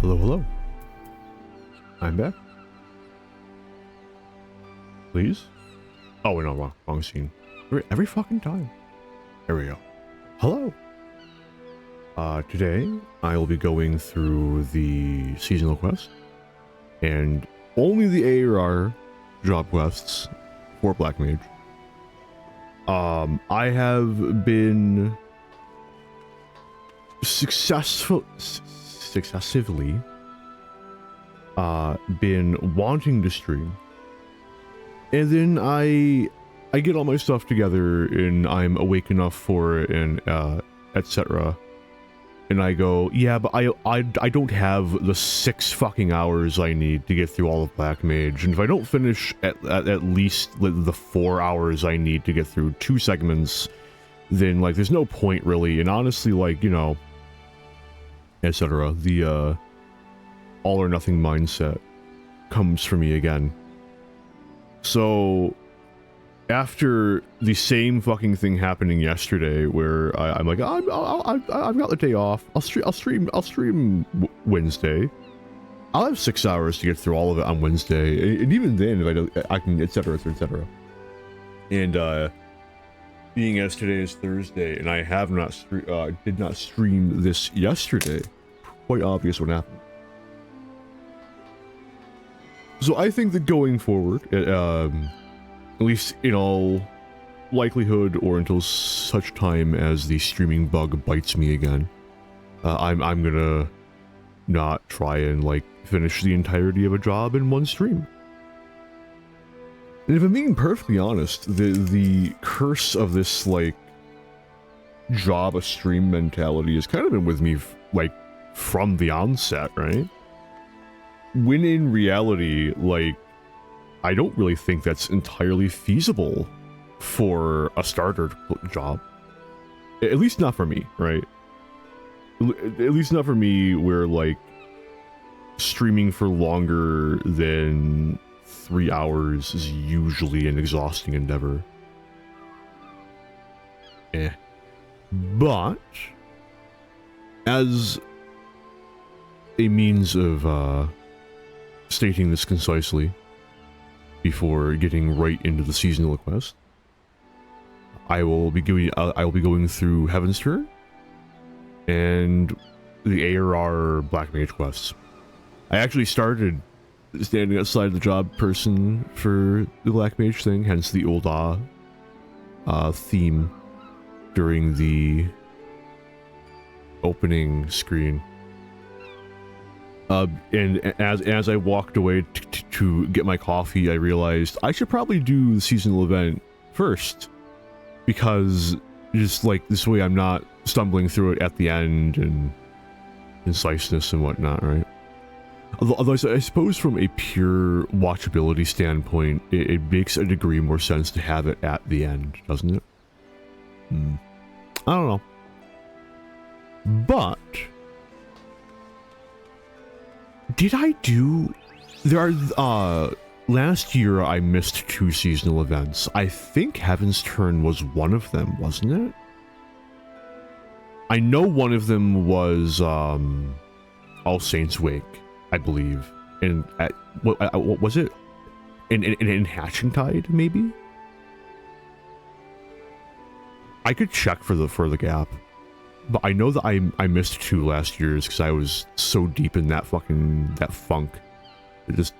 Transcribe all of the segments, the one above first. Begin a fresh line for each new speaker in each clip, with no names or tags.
Hello, hello. I'm back. Please? Oh, wait, no, wrong scene. Every fucking time. There we go. Hello. Today, I will be going through the seasonal quest and only the ARR job quests for Black Mage. I have been successively been wanting to stream, and then I get all my stuff together and I'm awake enough for it and etc. And I go, yeah, but I don't have the 6 fucking hours I need to get through all of Black Mage, and if I don't finish at least the 4 hours I need to get through 2 segments, then like there's no point really. And honestly, like, you know, etc. The all or nothing mindset comes for me again. So after the same fucking thing happening yesterday, where I'm like, I've got the day off. I'll stream Wednesday. I'll have 6 hours to get through all of it on Wednesday, and even then, if I don't, I can, etc. And being as today is Thursday, and I have not did not stream this yesterday. Quite obvious what happened. So I think that going forward, at least in all likelihood, or until such time as the streaming bug bites me again, I'm gonna not try and like finish the entirety of a job in one stream. And if I'm being perfectly honest, the curse of this like job a stream mentality has kind of been with me like from the onset, right? When in reality, like, I don't really think that's entirely feasible for a starter job. At least not for me, right? At least not for me, where like streaming for longer than 3 hours is usually an exhausting endeavor. But as a means of stating this concisely before getting right into the seasonal quest, I will be going through Heavensturn and the ARR Black Mage quests. I actually started standing outside the job person for the Black Mage thing, hence the old theme during the opening screen. And as I walked away to get my coffee, I realized I should probably do the seasonal event first, because just like this way I'm not stumbling through it at the end and conciseness and whatnot, right? Although I suppose from a pure watchability standpoint, it makes a degree more sense to have it at the end, doesn't it? I don't know. But did I do... There are, last year I missed 2 seasonal events. I think Heavensturn was one of them, wasn't it? I know one of them was, All Saints Wake, I believe. And at, what was it? In Hatching Tide, maybe? I could check for the gap. But I know that I missed 2 last year's because I was so deep in that funk. That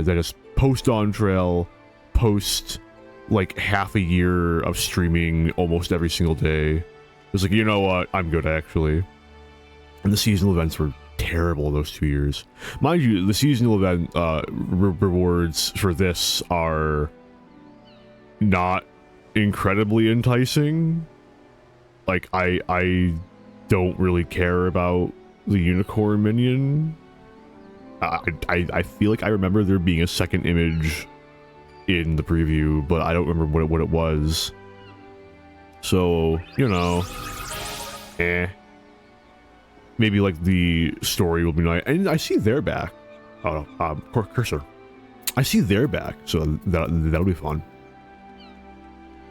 just post on trail, post like half a year of streaming almost every single day. It was like, you know what, I'm good actually. And the seasonal events were terrible those 2 years. Mind you, the seasonal event rewards for this are not incredibly enticing. Like, I don't really care about the unicorn minion. I feel like I remember there being a second image in the preview, but I don't remember what it was. So, you know, maybe like the story will be nice. And I see they're back. Oh, cursor. I see they're back, so that'll be fun.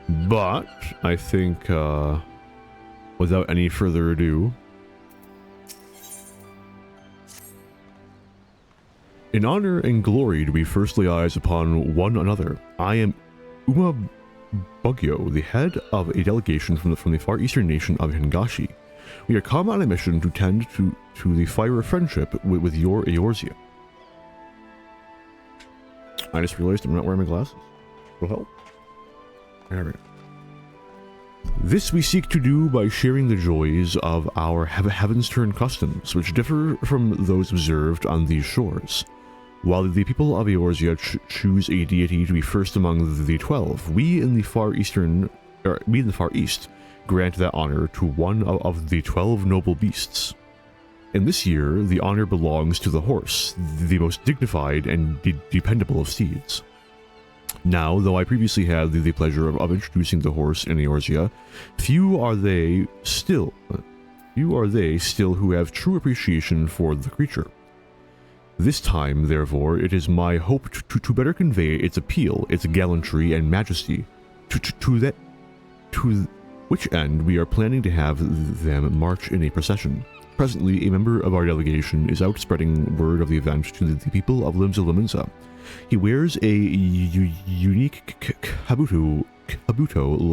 But I think, without any further ado, In honor and glory do we first lay eyes upon one another. I am Uma Bugyo, the head of a delegation from the far eastern nation of Hingashi. We are come on a mission to tend to the fire of friendship with your Eorzea. I just realized I'm not wearing my glasses. Will help. There we go. This we seek to do by sharing the joys of our Heavensturn customs, which differ from those observed on these shores. While the people of Eorzea choose a deity to be first among the 12, we in the Far East grant that honor to one of the 12 noble beasts. And this year, the honor belongs to the horse, the most dignified and dependable of steeds. Now, though I previously had the pleasure of introducing the horse in Eorzea, few are they still who have true appreciation for the creature. This time, therefore, it is my hope to better convey its appeal, its gallantry and majesty, to which end we are planning to have them march in a procession. Presently, a member of our delegation is out spreading word of the event to the people of Limsa Liminsa. He wears a unique kabuto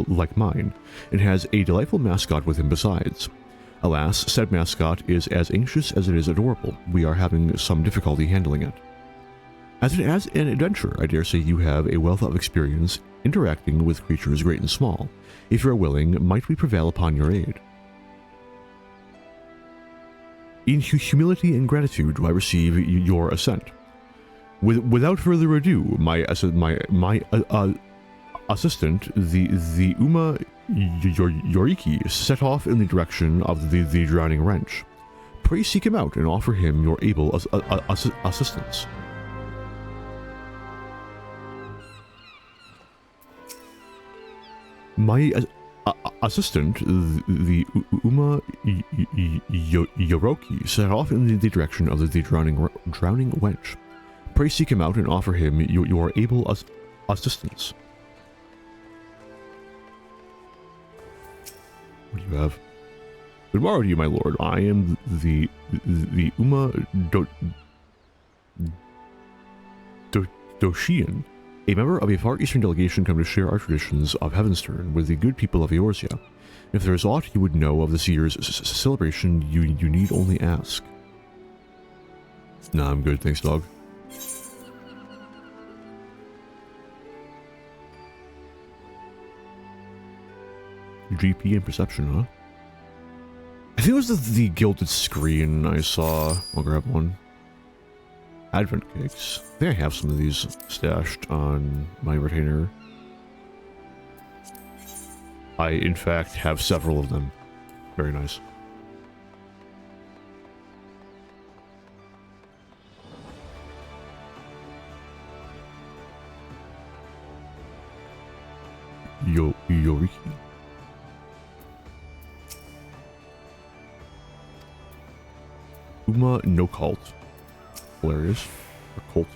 like mine, and has a delightful mascot with him besides. Alas, said mascot is as anxious as it is adorable. We are having some difficulty handling it. As an adventurer, I dare say you have a wealth of experience interacting with creatures great and small. If you are willing, might we prevail upon your aid? In humility and gratitude do I receive your assent. Without further ado, my assistant, the Uma Yoriki, set off in the direction of the drowning wrench. Pray seek him out and offer him your able assistance. My assistant, the Uma Yoroki, set off in the direction of the drowning wench. Pray seek him out and offer him your able assistance. What do you have? Good morrow to you, my lord. I am the Uma Doshian, a member of a far eastern delegation come to share our traditions of Heavensturn with the good people of Eorzea. If there is aught you would know of this year's celebration, you need only ask. Nah, I'm good, thanks, dog. GP and perception, huh? I think it was the gilded screen I saw. I'll grab one. Advent cakes. I think I have some of these stashed on my retainer. I, in fact, have several of them. Very nice. Yoriki. Uma no cult. Hilarious. Or cult.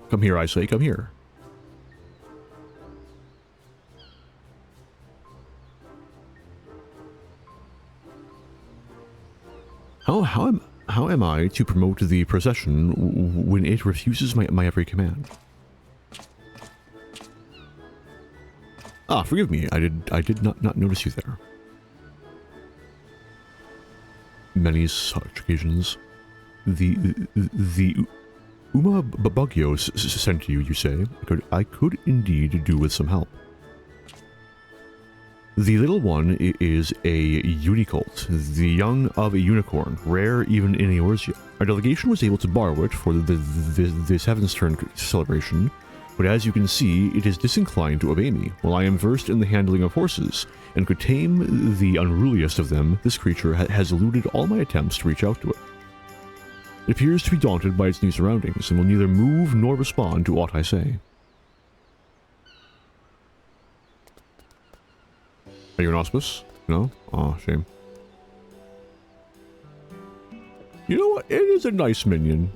Come here, I say, come here. How am I to promote the procession when it refuses my every command? Ah, forgive me. I did not notice you there. Many such occasions. The Uma Babagyo sent you say. I could indeed do with some help. The little one is a unicult, the young of a unicorn, rare even in Eorzea. Our delegation was able to borrow it for this Heavensturn celebration, but as you can see, it is disinclined to obey me. While I am versed in the handling of horses, and could tame the unruliest of them, this creature has eluded all my attempts to reach out to it. It appears to be daunted by its new surroundings, and will neither move nor respond to aught I say. Are you an auspice? No? Aw, shame. You know what? It is a nice minion.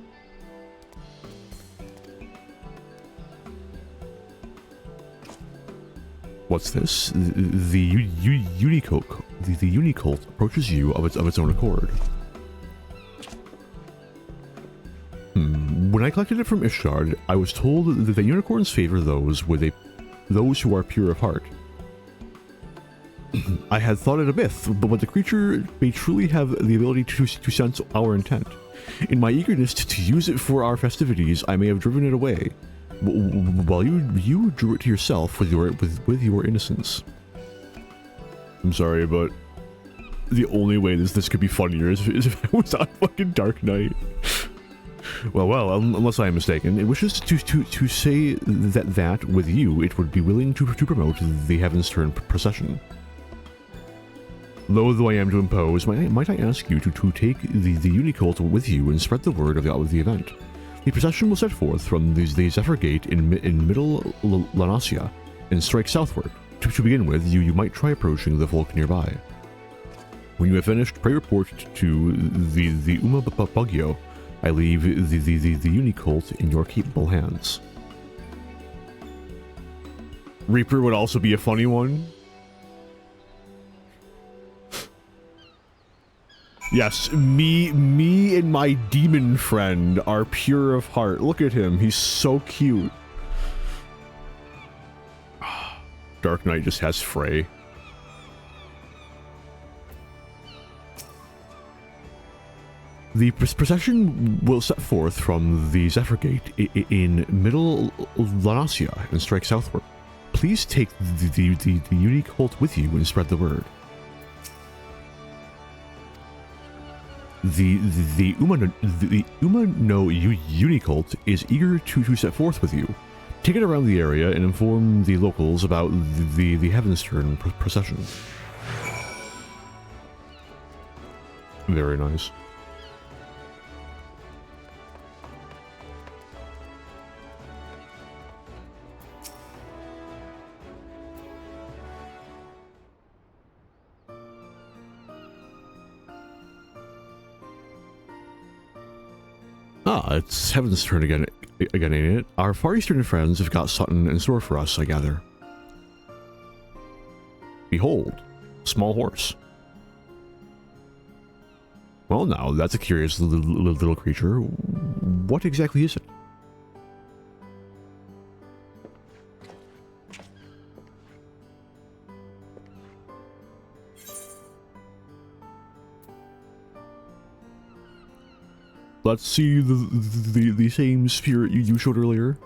What's this? The Unicult approaches you of its own accord. When I collected it from Ishgard, I was told that the unicorns favor those who are pure of heart. I had thought it a myth, but the creature may truly have the ability to sense our intent. In my eagerness to use it for our festivities, I may have driven it away, while you drew it to yourself with your innocence. I'm sorry, but the only way this could be funnier is if I was on fucking Dark Knight. Well, unless I am mistaken, it wishes to say that with you it would be willing to promote the Heavensturn procession. Loath though I am to impose, might I ask you to take the Unicult with you and spread the word of the event. The procession will set forth from the Zephyr Gate in middle Lanasia and strike southward. To begin with, you might try approaching the folk nearby. When you have finished, pray report to the Uma Bugyo. I leave the Unicult in your capable hands. Reaper would also be a funny one. Yes, me and my demon friend are pure of heart. Look at him, he's so cute. Dark Knight just has Frey. The procession will set forth from the Zephyr Gate in middle Lanasia and strike southward. Please take the Unicult with you and spread the word. The Uma no Unicult is eager to set forth with you. Take it around the area and inform the locals about the Heavensturn procession. Very nice. Ah, it's Heavensturn again, ain't it? Our Far Eastern friends have got something in store for us, I gather. Behold, small horse. Well now, that's a curious little creature. What exactly is it? Let's see the same spirit you showed earlier.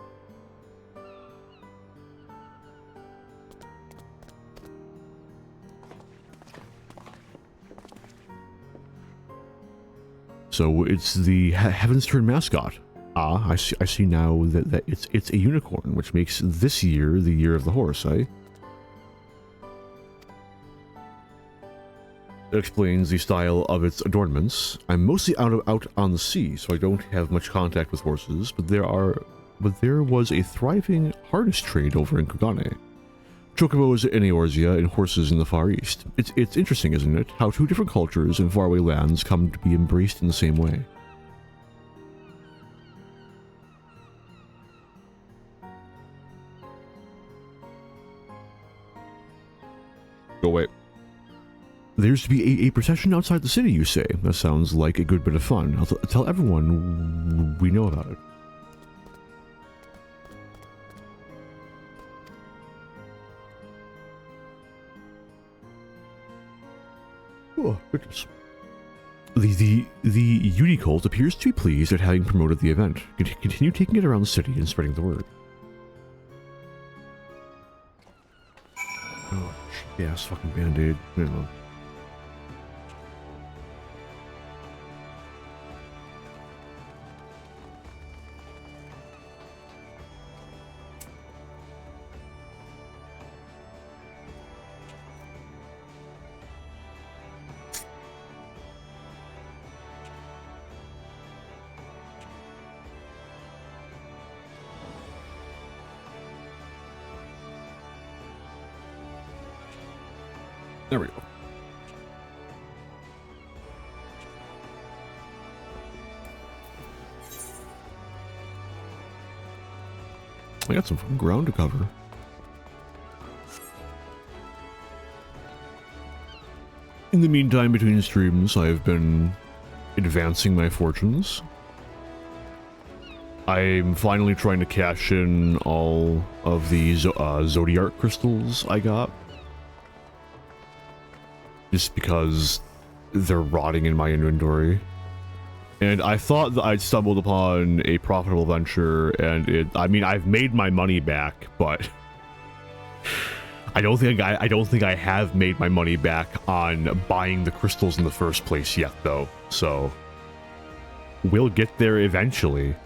So it's the Heavensturn mascot. Ah, I see now that it's a unicorn, which makes this year the year of the horse, eh? It explains the style of its adornments. I'm mostly out on the sea, so I don't have much contact with horses, but there was a thriving harness trade over in Kugane. Chocobos in Eorzea and horses in the Far East. It's interesting, isn't it, how two different cultures in faraway lands come to be embraced in the same way. Go away. There's to be a procession outside the city, you say? That sounds like a good bit of fun. I'll tell everyone we know about it. Oh, goodness. The Unicult appears to be pleased at having promoted the event. Continue taking it around the city and spreading the word. Oh, shit-ass fucking Band-Aid. I don't know. There we go. I got some ground to cover. In the meantime, between streams, I've been advancing my fortunes. I'm finally trying to cash in all of the Zodiac crystals I got. Just because they're rotting in my inventory. And I thought that I'd stumbled upon a profitable venture, and I mean, I've made my money back, but I don't think I have made my money back on buying the crystals in the first place yet, though. So we'll get there eventually.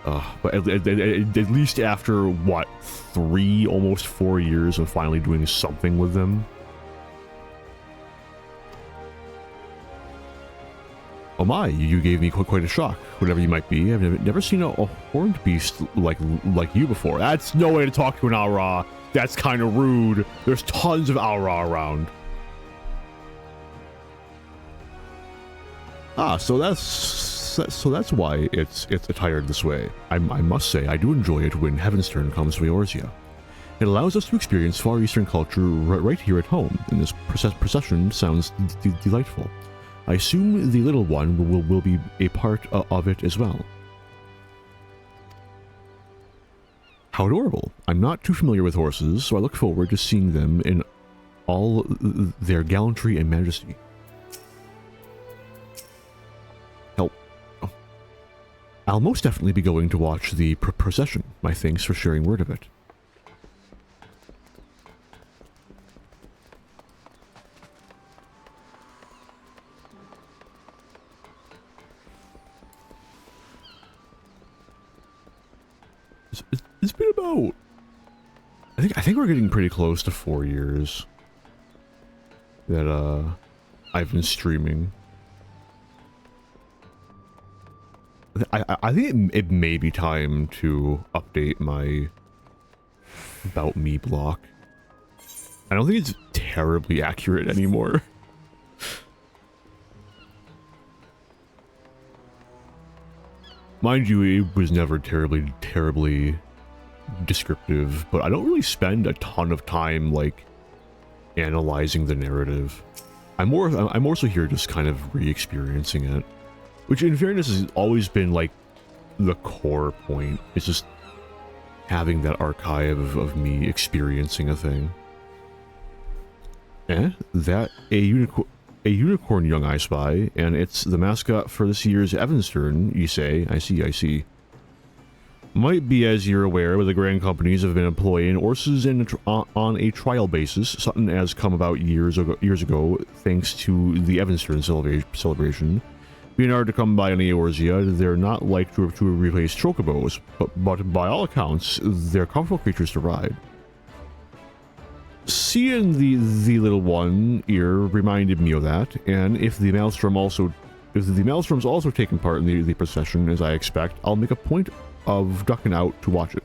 But at least after what, almost 4 years of finally doing something with them. Oh my, you gave me quite a shock, whatever you might be. I've never seen a horned beast like you before. That's no way to talk to an ARR. That's kind of rude. There's tons of ARR around. So that's why it's attired this way. I must say, I do enjoy it when Heavensturn comes to Eorzea. It allows us to experience Far Eastern culture right here at home, and this procession sounds delightful. I assume the little one will be a part of it as well. How adorable. I'm not too familiar with horses, so I look forward to seeing them in all their gallantry and majesty. Help. Oh. I'll most definitely be going to watch the procession. My thanks for sharing word of it. It's been about, I think we're getting pretty close to 4 years that I've been streaming. I think it may be time to update my About Me block. I don't think it's terribly accurate anymore. Mind you, it was never terribly descriptive, but I don't really spend a ton of time, like, analyzing the narrative. I'm more so here just kind of re-experiencing it, which in fairness has always been, like, the core point. It's just having that archive of me experiencing a thing. That a unicorn young I spy, and it's the mascot for this year's Heavensturn, you say. I see. Might be, as you're aware, but the grand companies have been employing horses on a trial basis. Something has come about years ago, thanks to the Heavensturn celebration. Being hard to come by in Eorzea, they're not like to replace chocobos, but by all accounts, they're comfortable creatures to ride. Seeing the little one here reminded me of that, and if the Maelstrom's also taking part in the procession, as I expect, I'll make a point of ducking out to watch it.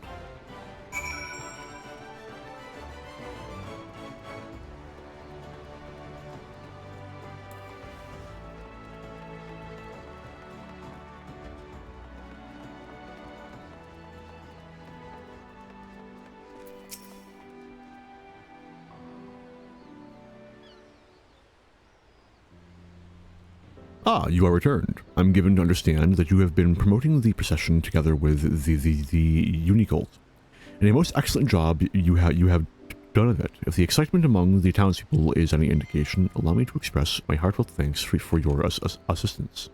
Ah, you are returned. I'm given to understand that you have been promoting the procession together with the Unicult. And a most excellent job you have done of it. If the excitement among the townspeople is any indication, allow me to express my heartfelt thanks for your assistance.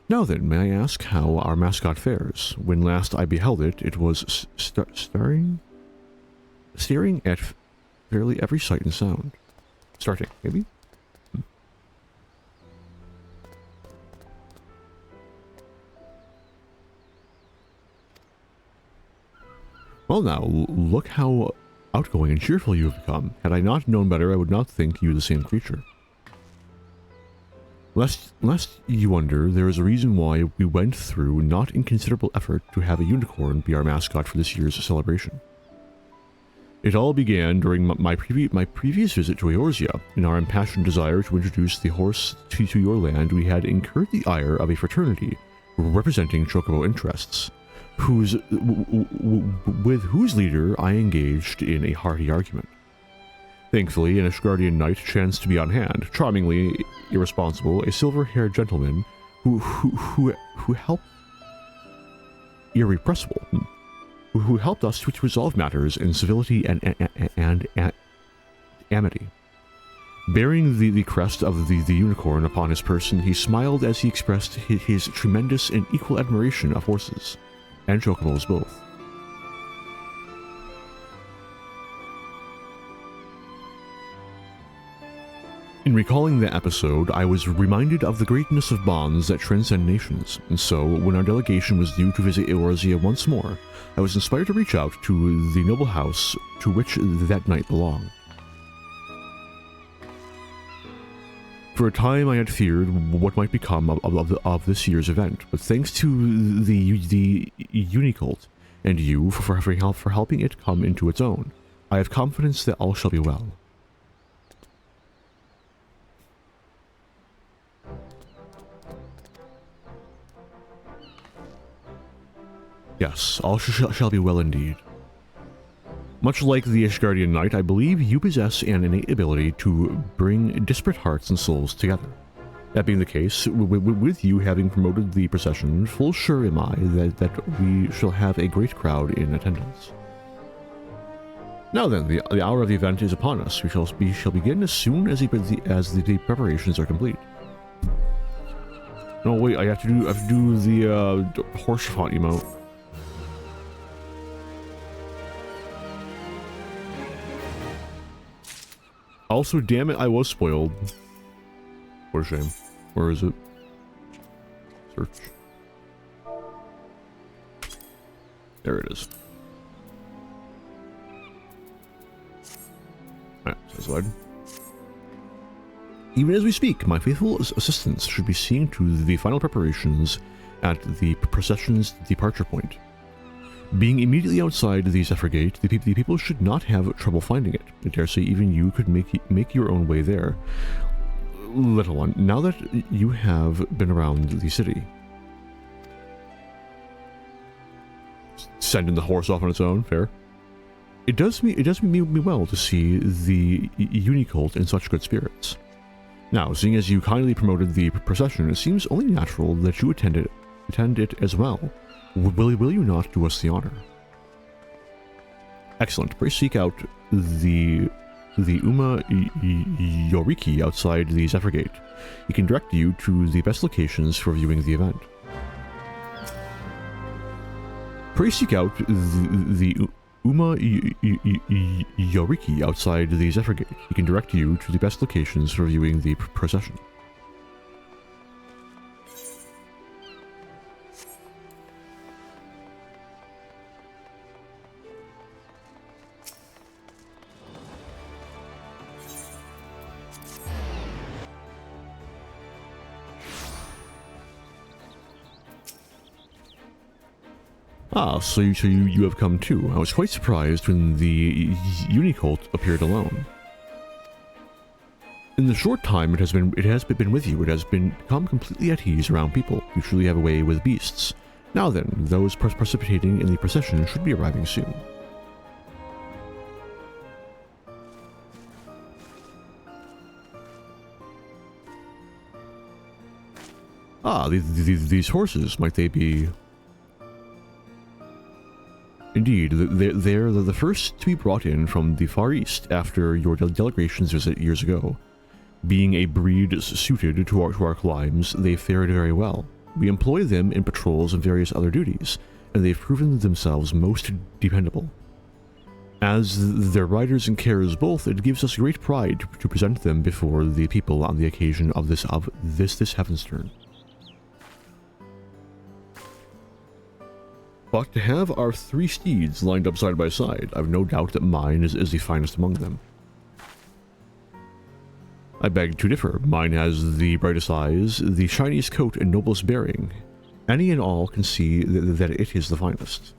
Now then, may I ask how our mascot fares? When last I beheld it, it was staring at fairly every sight and sound. Starting, maybe? Well now, look how outgoing and cheerful you have become. Had I not known better, I would not think you the same creature. Lest you wonder, there is a reason why we went through not inconsiderable effort to have a unicorn be our mascot for this year's celebration. It all began during my previous visit to Eorzea. In our impassioned desire to introduce the horse to your land, we had incurred the ire of a fraternity representing chocobo interests, with whose leader I engaged in a hearty argument. Thankfully, an Ashgardian knight chanced to be on hand, charmingly irresponsible, a silver-haired gentleman who helped irrepressible, who helped us to resolve matters in civility and amity. Bearing the crest of the unicorn upon his person, he smiled as he expressed his tremendous and equal admiration of horses, and chocobos both. In recalling that episode, I was reminded of the greatness of bonds that transcend nations, and so, when our delegation was due to visit Eorzea once more, I was inspired to reach out to the noble house to which that knight belonged. For a time I had feared what might become of this year's event, but thanks to the Unicult and you for helping it come into its own, I have confidence that all shall be well. Yes, all shall be well indeed. Much like the Ashgardian Knight, I believe you possess an innate ability to bring disparate hearts and souls together. That being the case, with you having promoted the procession, full sure am I that we shall have a great crowd in attendance. Now then, the hour of the event is upon us. We shall begin as soon as the preparations are complete. No, wait, I have to do the horse font emote. Also, damn it, I was spoiled. What a shame. Where is it? Search. There it is. Alright, so slide. Even as we speak, my faithful assistants should be seeing to the final preparations at the procession's departure point. Being immediately outside the Zephyr Gate, the people should not have trouble finding it. I dare say even you could make your own way there. Little one, now that you have been around the city. Sending the horse off on its own, fair. It does me well to see the Unicult in such good spirits. Now, seeing as you kindly promoted the procession, it seems only natural that you attend it as well. Will you not do us the honor? Excellent. Pray seek out the Uma Yoriki outside the Zephyr Gate. He can direct you to the best locations for viewing the event. Pray seek out the Uma Yoriki outside the Zephyr Gate. He can direct you to the best locations for viewing the procession. Ah, so you have come too. I was quite surprised when the Unicult appeared alone. In the short time it has been with you, it has become completely at ease around people. You truly have a way with beasts. Now then, those precipitating in the procession should be arriving soon. Ah, these horses, might they be... Indeed, they're the first to be brought in from the Far East after your delegation's visit years ago. Being a breed suited to our climes, they fared very well. We employ them in patrols and various other duties, and they've proven themselves most dependable. As their riders and carers both, it gives us great pride to present them before the people on the occasion of this Heavensturn. But to have our 3 steeds lined up side by side, I've no doubt that mine is the finest among them. I beg to differ. Mine has the brightest eyes, the shiniest coat, and noblest bearing. Any and all can see that it is the finest.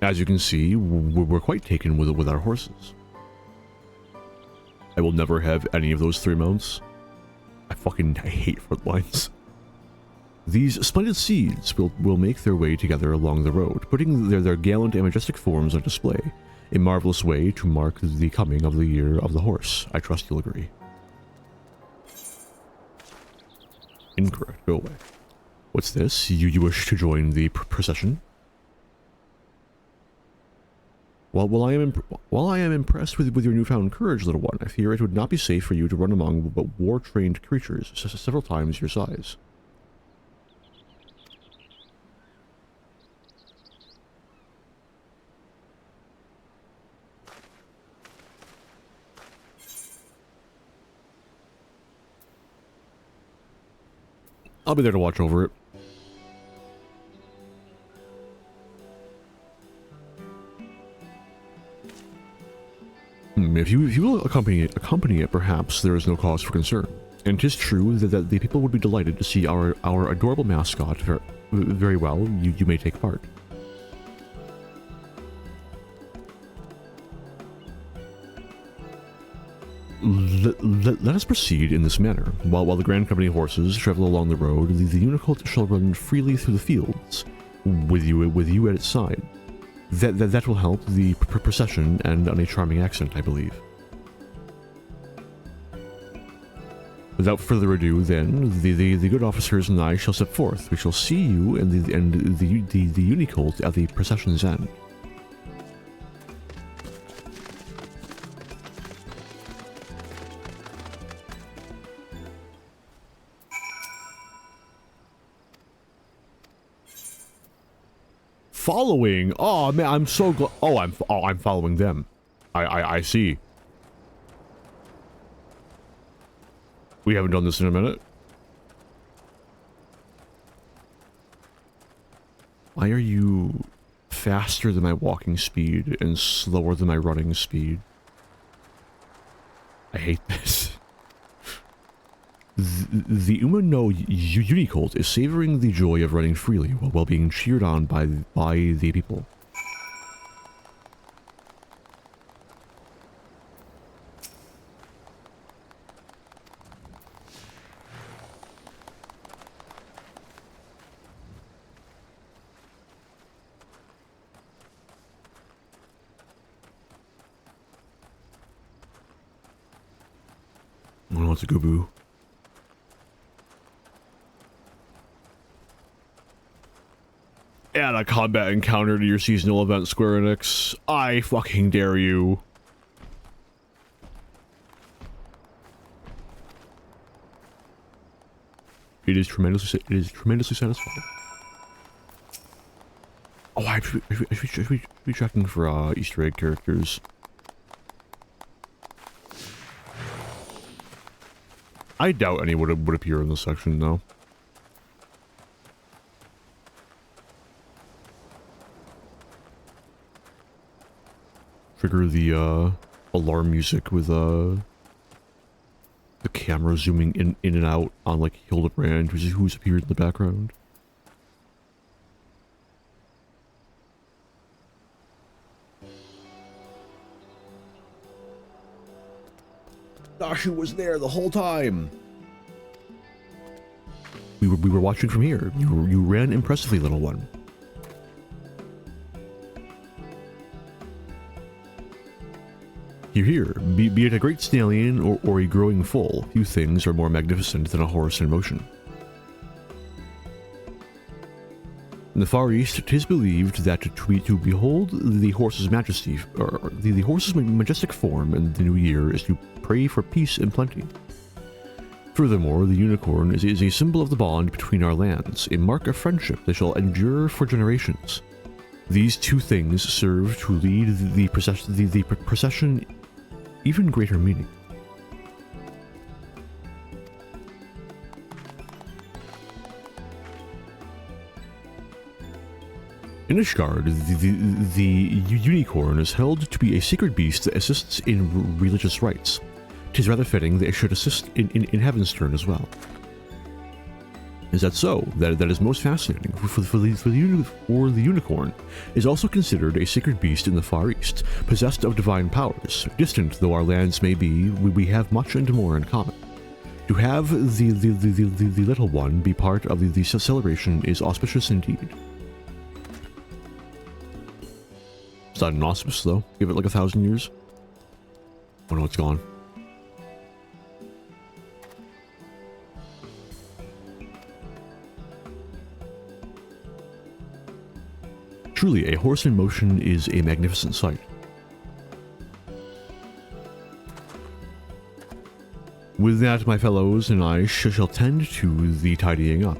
As you can see, we're quite taken with our horses. I will never have any of those 3 mounts. I hate front lines. These splendid seeds will make their way together along the road, putting their gallant and majestic forms on display, a marvelous way to mark the coming of the year of the horse. I trust you'll agree. Incorrect. Go away. What's this? You wish to join the procession? While I am impressed with your newfound courage, little one, I fear it would not be safe for you to run among war-trained creatures several times your size. I'll be there to watch over it. If you will accompany it, perhaps there is no cause for concern. And 'tis true that the people would be delighted to see our adorable mascot. Very well, you may take part. Let us proceed in this manner. While the Grand Company horses travel along the road, the Unicult shall run freely through the fields, with you at its side. That will help the procession, and on a charming accent, I believe. Without further ado, then, the good officers and I shall step forth. We shall see you and the Unicult at the procession's end. Following? Oh man, I'm so glad. I'm following them. I see. We haven't done this in a minute. Why are you faster than my walking speed and slower than my running speed? I hate this. The Umano Unicult is savoring the joy of running freely while being cheered on by the people. Oh, it's a go-boo. Add a combat encounter to your seasonal event, Square Enix. I fucking dare you. It is tremendously satisfying. Oh, I should be checking for Easter egg characters. I doubt any would appear in this section, though. Trigger the alarm music with the camera zooming in and out on like Hildebrand, who's appeared in the background. Dashu was there the whole time. We were watching from here. You ran impressively, little one. Here, be it a great stallion or a growing foal, few things are more magnificent than a horse in motion. In the Far East, 'tis believed that to behold the horse's majesty, or the horse's majestic form in the new year, is to pray for peace and plenty. Furthermore, the unicorn is a symbol of the bond between our lands, a mark of friendship that shall endure for generations. These two things serve to lead the procession even greater meaning. In Ishgard, the unicorn is held to be a sacred beast that assists in religious rites. 'Tis rather fitting that it should assist in Heavensturn as well. Is that so? That is most fascinating, for the unicorn is also considered a sacred beast in the Far East, possessed of divine powers. Distant though our lands may be, we have much and more in common. To have the little one be part of the celebration is auspicious indeed. It's not an auspice, though. Give it like 1,000 years. Oh no, it's gone. Truly, a horse in motion is a magnificent sight. With that, my fellows and I shall tend to the tidying up.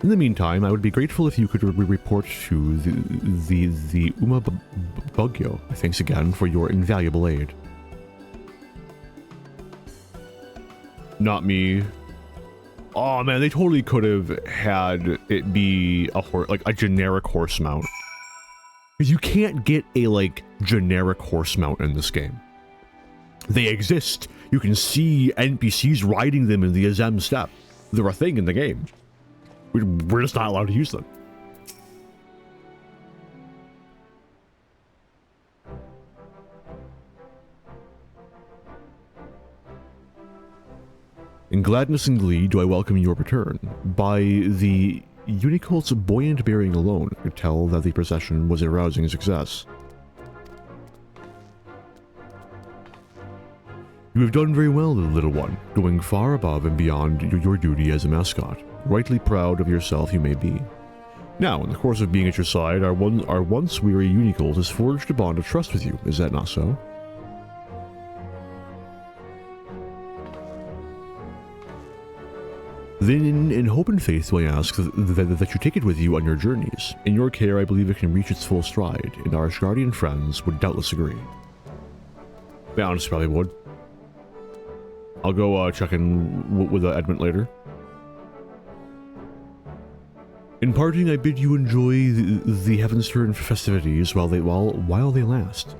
In the meantime, I would be grateful if you could report to the Uma Bugyo. Thanks again for your invaluable aid. Not me. Oh man, they totally could have had it be a like a generic horse mount. Because you can't get a like generic horse mount in this game. They exist. You can see NPCs riding them in the Azem steppe. They're a thing in the game. We're just not allowed to use them. In gladness and glee do I welcome your return. By the Unicult's buoyant bearing alone, I could tell that the procession was a rousing success. You have done very well, little one, going far above and beyond your duty as a mascot. Rightly proud of yourself you may be. Now, in the course of being at your side, our once weary Unicult has forged a bond of trust with you, is that not so? Then, in hope and faith, do I ask that you take it with you on your journeys. In your care, I believe it can reach its full stride, and our Asgardian friends would doubtless agree. They honestly probably would. I'll go check in with Edmund later. In parting, I bid you enjoy the Heavensturn festivities while they last.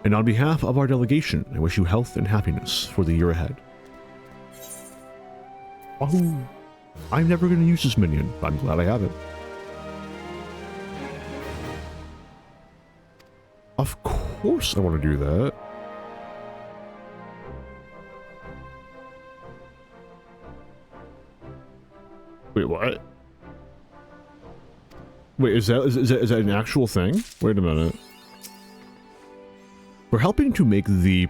And on behalf of our delegation, I wish you health and happiness for the year ahead. Oh, I'm never going to use this minion, but I'm glad I have it. Of course I want to do that. Wait, what? Wait, is that an actual thing? Wait a minute. For helping to make the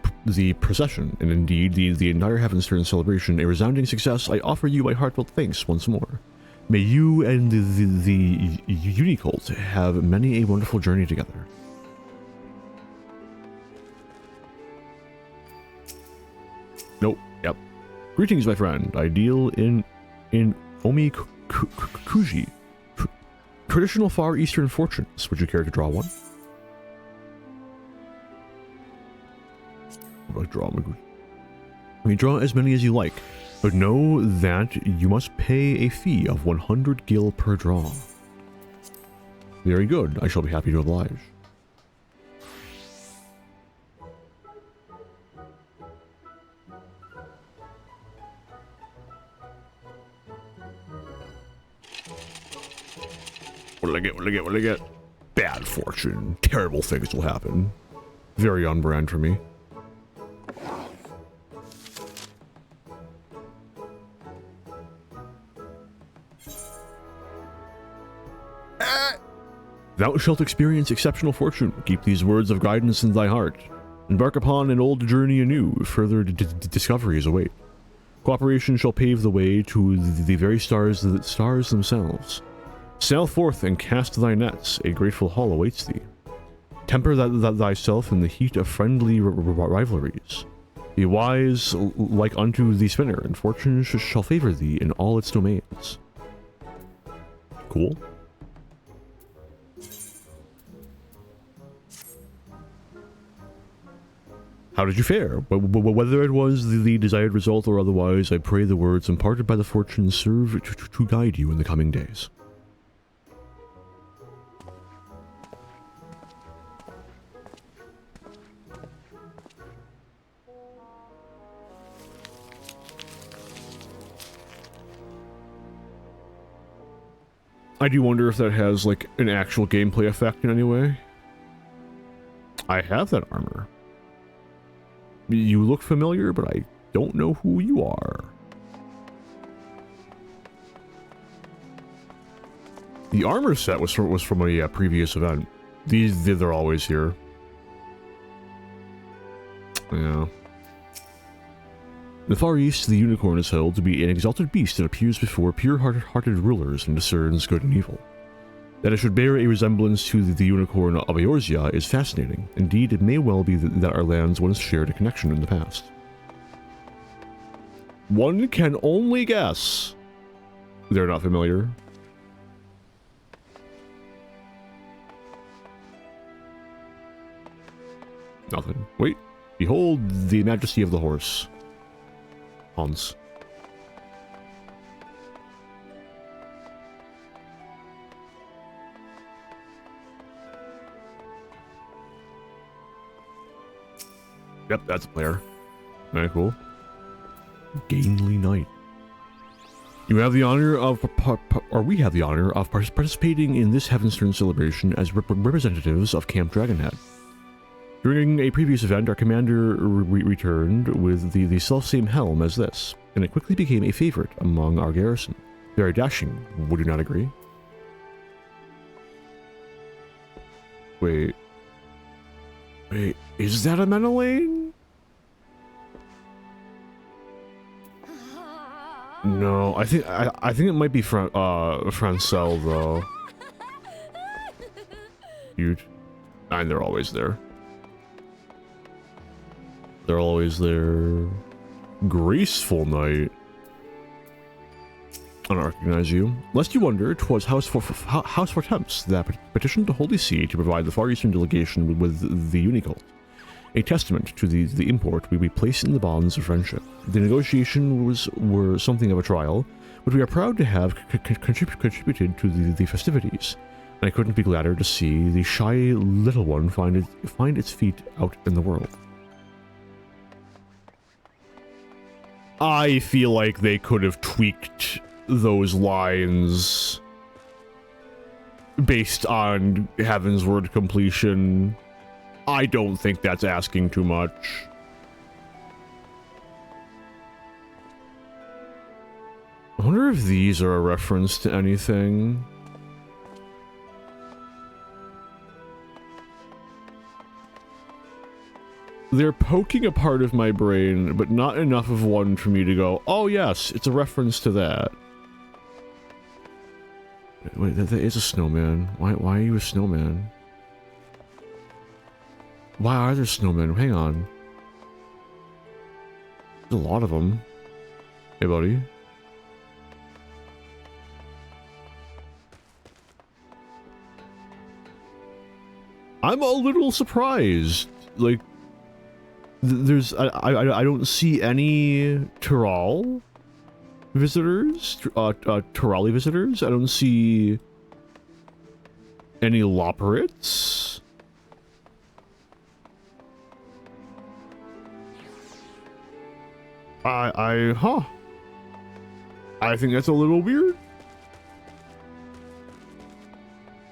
procession, and indeed the entire Heavensturn celebration, a resounding success, I offer you my heartfelt thanks once more. May you and the Unicult have many a wonderful journey together. Nope. Yep. Greetings, my friend. I deal in Omikuji. Traditional Far Eastern fortunes. Would you care to draw one? You may draw as many as you like, but know that you must pay a fee of 100 gil per draw. Very good. I shall be happy to oblige. What did I get? What did I get? What did I get? Bad fortune. Terrible things will happen. Very on brand for me. Thou shalt experience exceptional fortune. Keep these words of guidance in thy heart. Embark upon an old journey anew. Further discoveries await. Cooperation shall pave the way to the very stars themselves. Sail forth and cast thy nets. A grateful haul awaits thee. Temper thyself in the heat of friendly rivalries. Be wise like unto the spinner, and fortune shall favor thee in all its domains. Cool. How did you fare? Whether it was the desired result or otherwise, I pray the words imparted by the fortune serve to guide you in the coming days. I do wonder if that has, like, an actual gameplay effect in any way. I have that armor. You look familiar, but I don't know who you are. The armor set was from a previous event. They're always here. Yeah. In the Far East, the unicorn is held to be an exalted beast that appears before pure-hearted rulers and discerns good and evil. That it should bear a resemblance to the unicorn of Eorzea is fascinating. Indeed, it may well be that our lands once shared a connection in the past. One can only guess. They're not familiar. Nothing. Wait. Behold the majesty of the horse. Hans. Yep, that's a player. Very cool. Gainly Knight. You have the honor of, we have the honor of participating in this Heavensturn celebration as representatives of Camp Dragonhead. During a previous event, our commander returned with the self-same helm as this, and it quickly became a favorite among our garrison. Very dashing, would you not agree? Wait, is that a Menelane? No, I think it might be Francel though. Huge. And they're always there. They're always there. Graceful Knight. I don't recognize you. Lest you wonder, 'twas House Fortemps that petitioned the Holy See to provide the Far Eastern delegation with the Unicult, a testament to the import we place in the bonds of friendship. The negotiations were something of a trial, but we are proud to have contributed to the festivities, and I couldn't be gladder to see the shy little one find its feet out in the world. I feel like they could have tweaked those lines based on Heavensward completion. I don't think that's asking too much. I wonder if these are a reference to anything. They're poking a part of my brain, but not enough of one for me to go, oh yes, it's a reference to that. Wait, that is a snowman. Why are you a snowman? Why are there snowmen? Hang on. There's a lot of them. Hey, buddy. I'm a little surprised. Like, there's I don't see any Tural visitors, Turali visitors. I don't see any Loporits. I think that's a little weird.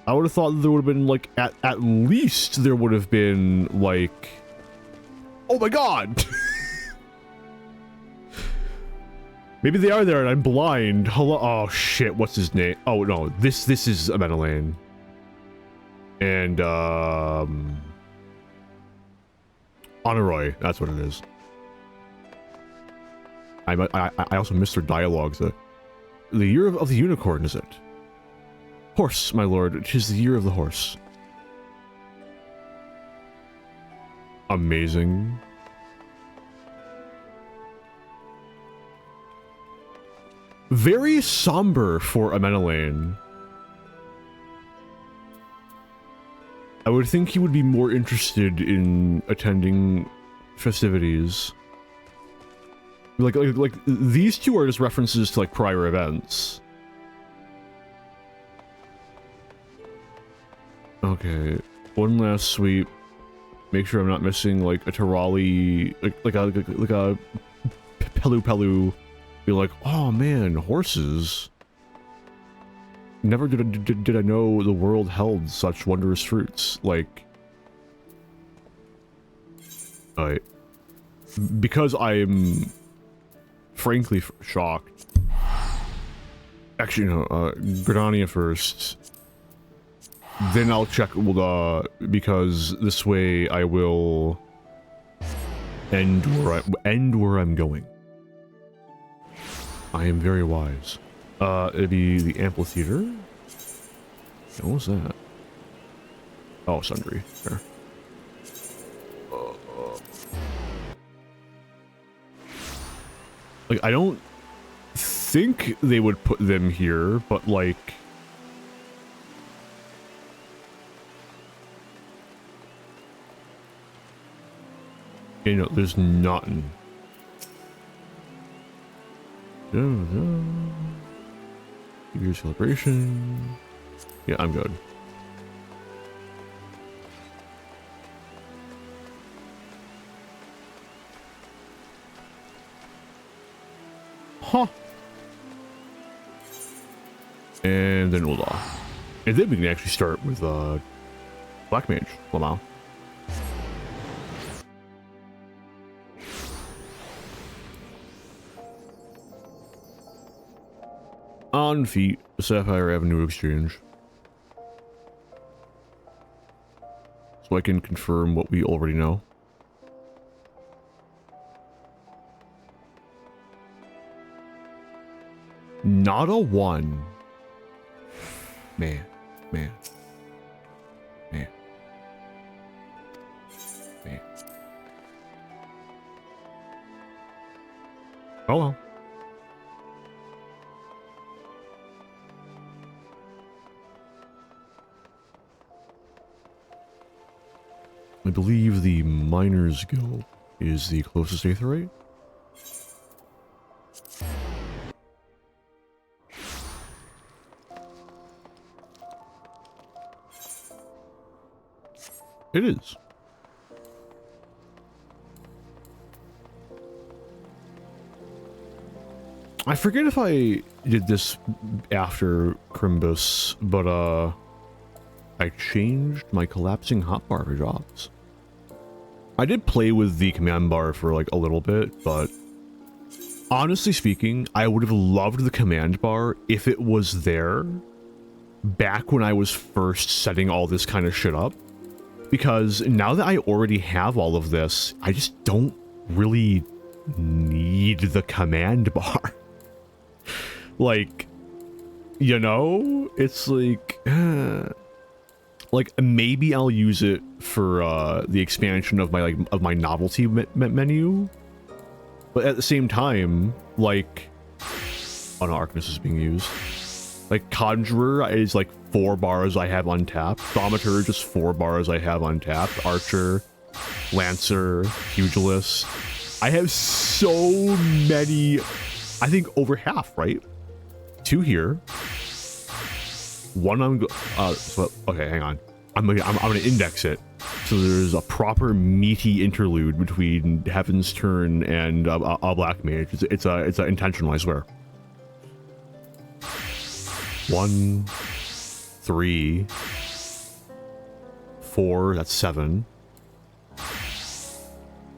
I would have thought there would have been, like, at least there would have been, like... Oh my god! Maybe they are there and I'm blind. Hello? Oh shit, what's his name? Oh no, this is a Menelane. And, Honoroi, that's what it is. I also missed their dialogues. The year of the unicorn, is it? Horse, my lord, 'tis the year of the horse. Amazing. Very somber for a Menelane. I would think he would be more interested in attending festivities. Like these two are just references to like prior events. Okay, one last sweep. Make sure I'm not missing like a Turali, like a Pelu. Be like, oh man, horses. Never did I know the world held such wondrous fruits. Like, because I'm frankly shocked. Actually, no. Gridania first. then I'll check because this way I will end where I'm going. I am very wise. It'd be the amphitheater. What was that? Oh, sundry. There. Like, I don't think they would put them here, but like... You know, there's nothing. New Year's celebration. Yeah, I'm good. Huh. And then we'll and then we can actually start with Black Mage. Wow. On feet, Sapphire Avenue Exchange. So I can confirm what we already know. Not a one. Man. Oh well. I believe the Miners Guild is the closest Aetherite. It is. I forget if I did this after Crimbus, but I changed my collapsing hotbar for jobs. I did play with the command bar for like a little bit, but honestly speaking, I would have loved the command bar if it was there back when I was first setting all this kind of shit up. Because now that I already have all of this, I just don't really need the command bar. Like, you know, it's like maybe I'll use it for the expansion of my novelty menu, but at the same time, like, oh no, Arcanist is being used. Like Conjurer is like 4 bars I have untapped. Thaumaturge just 4 bars I have untapped. Archer, Lancer, Pugilist. I have so many. I think over half, right? 2 here. 1 I'm okay, hang on. I'm gonna index it. So there's a proper meaty interlude between Heavensturn and a Black Mage. It's a intentional, I swear. 1, 3, 4. That's 7.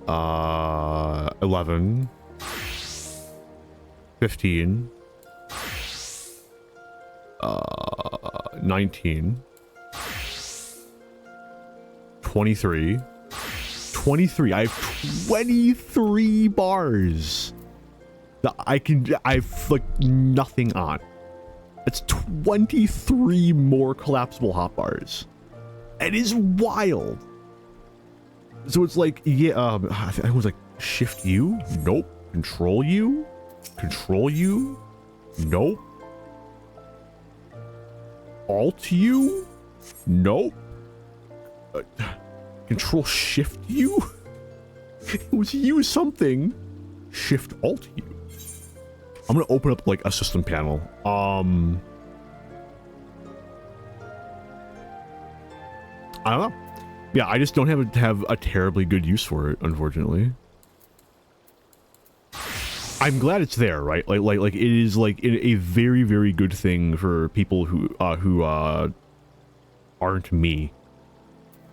11, 15. 19, 23, 23. I have 23 bars that I've like nothing on. It's 23 more collapsible hotbars. It is wild. So it's like, yeah, I think it was like Shift U? Nope. Control U? Control U? Nope. Alt U? Nope. Control Shift U? It was U something. Shift Alt U. I'm gonna open up like a system panel. I don't know. Yeah, I just don't have a terribly good use for it, unfortunately. I'm glad it's there, right? Like it is like a very, very good thing for people who aren't me.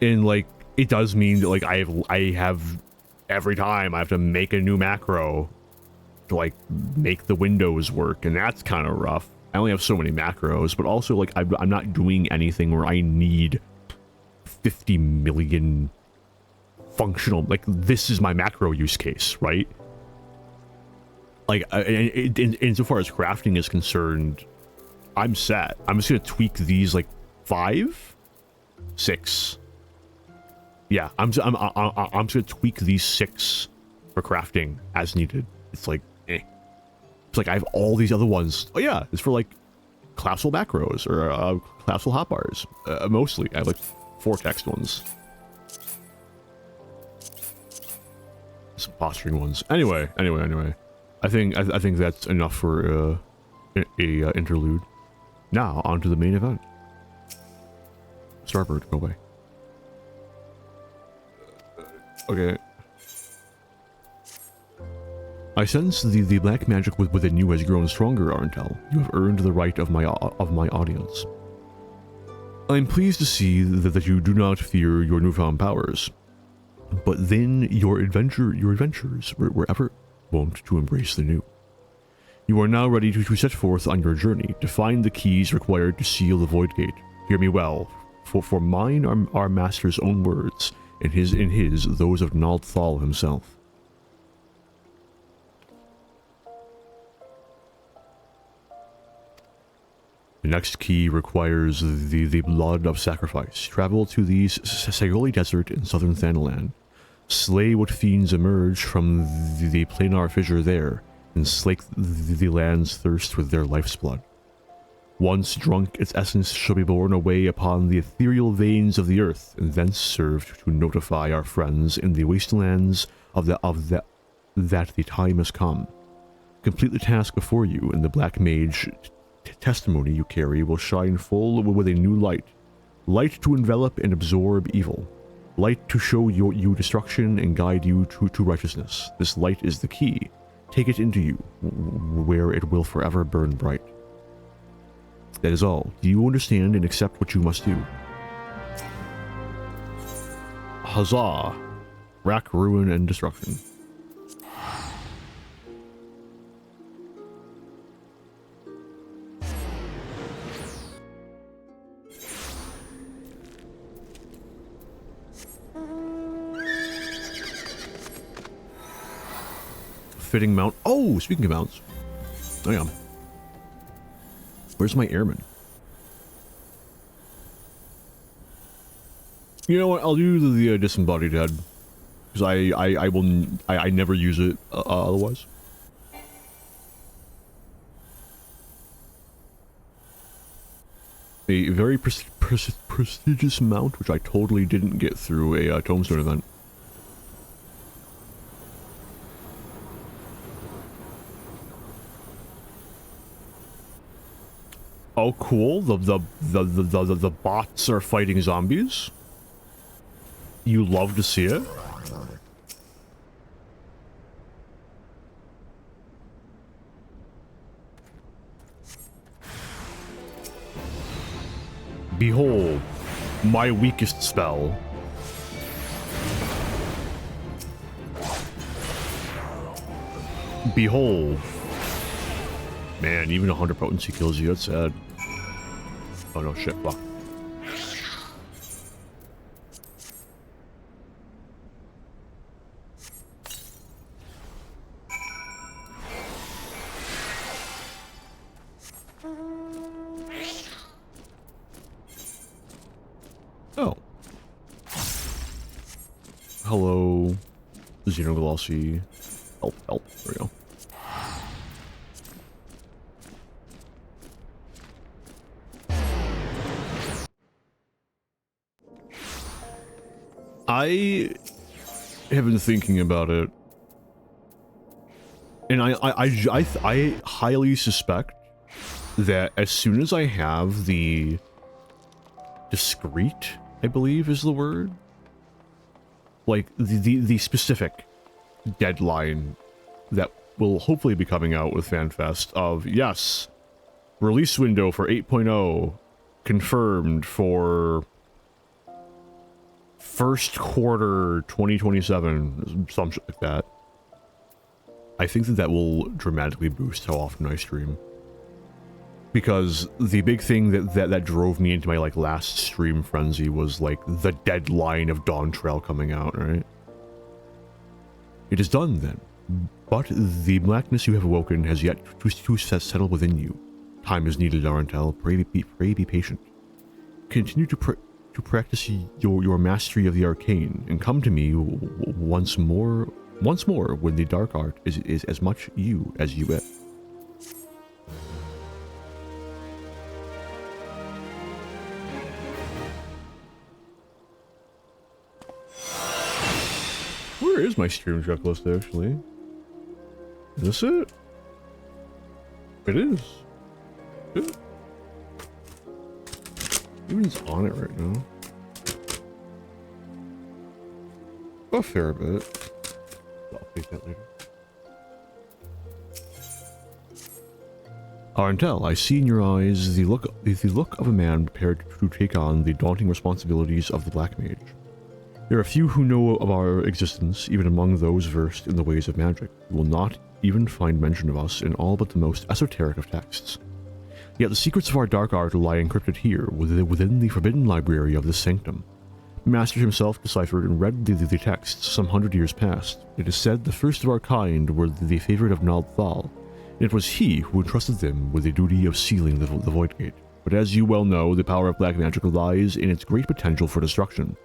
And like it does mean that like I have every time I have to make a new macro to like make the windows work, and that's kind of rough. I only have so many macros, but also like I'm not doing anything where I need 50 million functional, like this is my macro use case, right? Like insofar as crafting is concerned, I'm set. I'm just gonna tweak these like 5, 6. Yeah, I'm just gonna tweak these 6 for crafting as needed. It's like, It's like I have all these other ones. Oh yeah, it's for like classful macros or classful hotbars. Mostly, I have like 4 text ones. Some posturing ones. Anyway. I think that's enough for a interlude. Now on to the main event. Starbird, go away. Okay. I sense the black magic within you has grown stronger, Arntel. You have earned the right of my audience. I'm pleased to see that you do not fear your newfound powers, but then your adventures were ever wont to embrace the new. You are now ready to set forth on your journey to find the keys required to seal the Void Gate. Hear me well, for mine are our master's own words, and his those of Naldthal himself. The next key requires the blood of sacrifice. Travel to the Sagoli Desert in southern Thanalan. Slay what fiends emerge from the planar fissure there, and slake the land's thirst with their life's blood. Once drunk, its essence shall be borne away upon the ethereal veins of the earth, and thence serve to notify our friends in the wastelands that the time has come. Complete the task before you, and the Black Mage testimony you carry will shine full with a new light. Light to envelop and absorb evil. Light to show you destruction and guide you to righteousness. This light is the key. Take it into you, where it will forever burn bright. That is all. Do you understand and accept what you must do? Huzzah! Rack, ruin, and destruction. Fitting mount. Oh, speaking of mounts. Oh yeah. Where's my airman? You know what? I'll do the disembodied head because I never use it otherwise. A very prestigious mount, which I totally didn't get through a tombstone event. Oh, cool. The bots are fighting zombies. You love to see it. Behold, my weakest spell. Behold. Man, even 100 potency kills you, that's sad. Oh no, shit, fuck. Oh. Hello, Xenoglossy. Help, there we go. I have been thinking about it, and I highly suspect that as soon as I have the discrete, I believe is the word, like the specific deadline that will hopefully be coming out with FanFest of, yes, release window for 8.0 confirmed for first quarter 2027, something like that. I think that will dramatically boost how often I stream. Because the big thing that drove me into my like last stream frenzy was like the deadline of Dawn Trail coming out, right? It is done then, but the blackness you have awoken has yet to settle within you. Time is needed, Arantel. Pray be patient. Continue to practice your mastery of the arcane, and come to me once more when the dark art is as much you as you it. Where is my stream checklist, actually? Is this it? It is. Good. Even's on it right now. A fair bit. I'll update that later. Arantel, I see in your eyes the look of a man prepared to take on the daunting responsibilities of the Black Mage. There are few who know of our existence, even among those versed in the ways of magic, who will not even find mention of us in all but the most esoteric of texts. Yet the secrets of our dark art lie encrypted here, within the forbidden library of this sanctum. The Master himself deciphered and read the texts some 100 years past. It is said the first of our kind were the favorite of Naldthal, and it was he who entrusted them with the duty of sealing the Void Gate. But as you well know, the power of black magic lies in its great potential for destruction.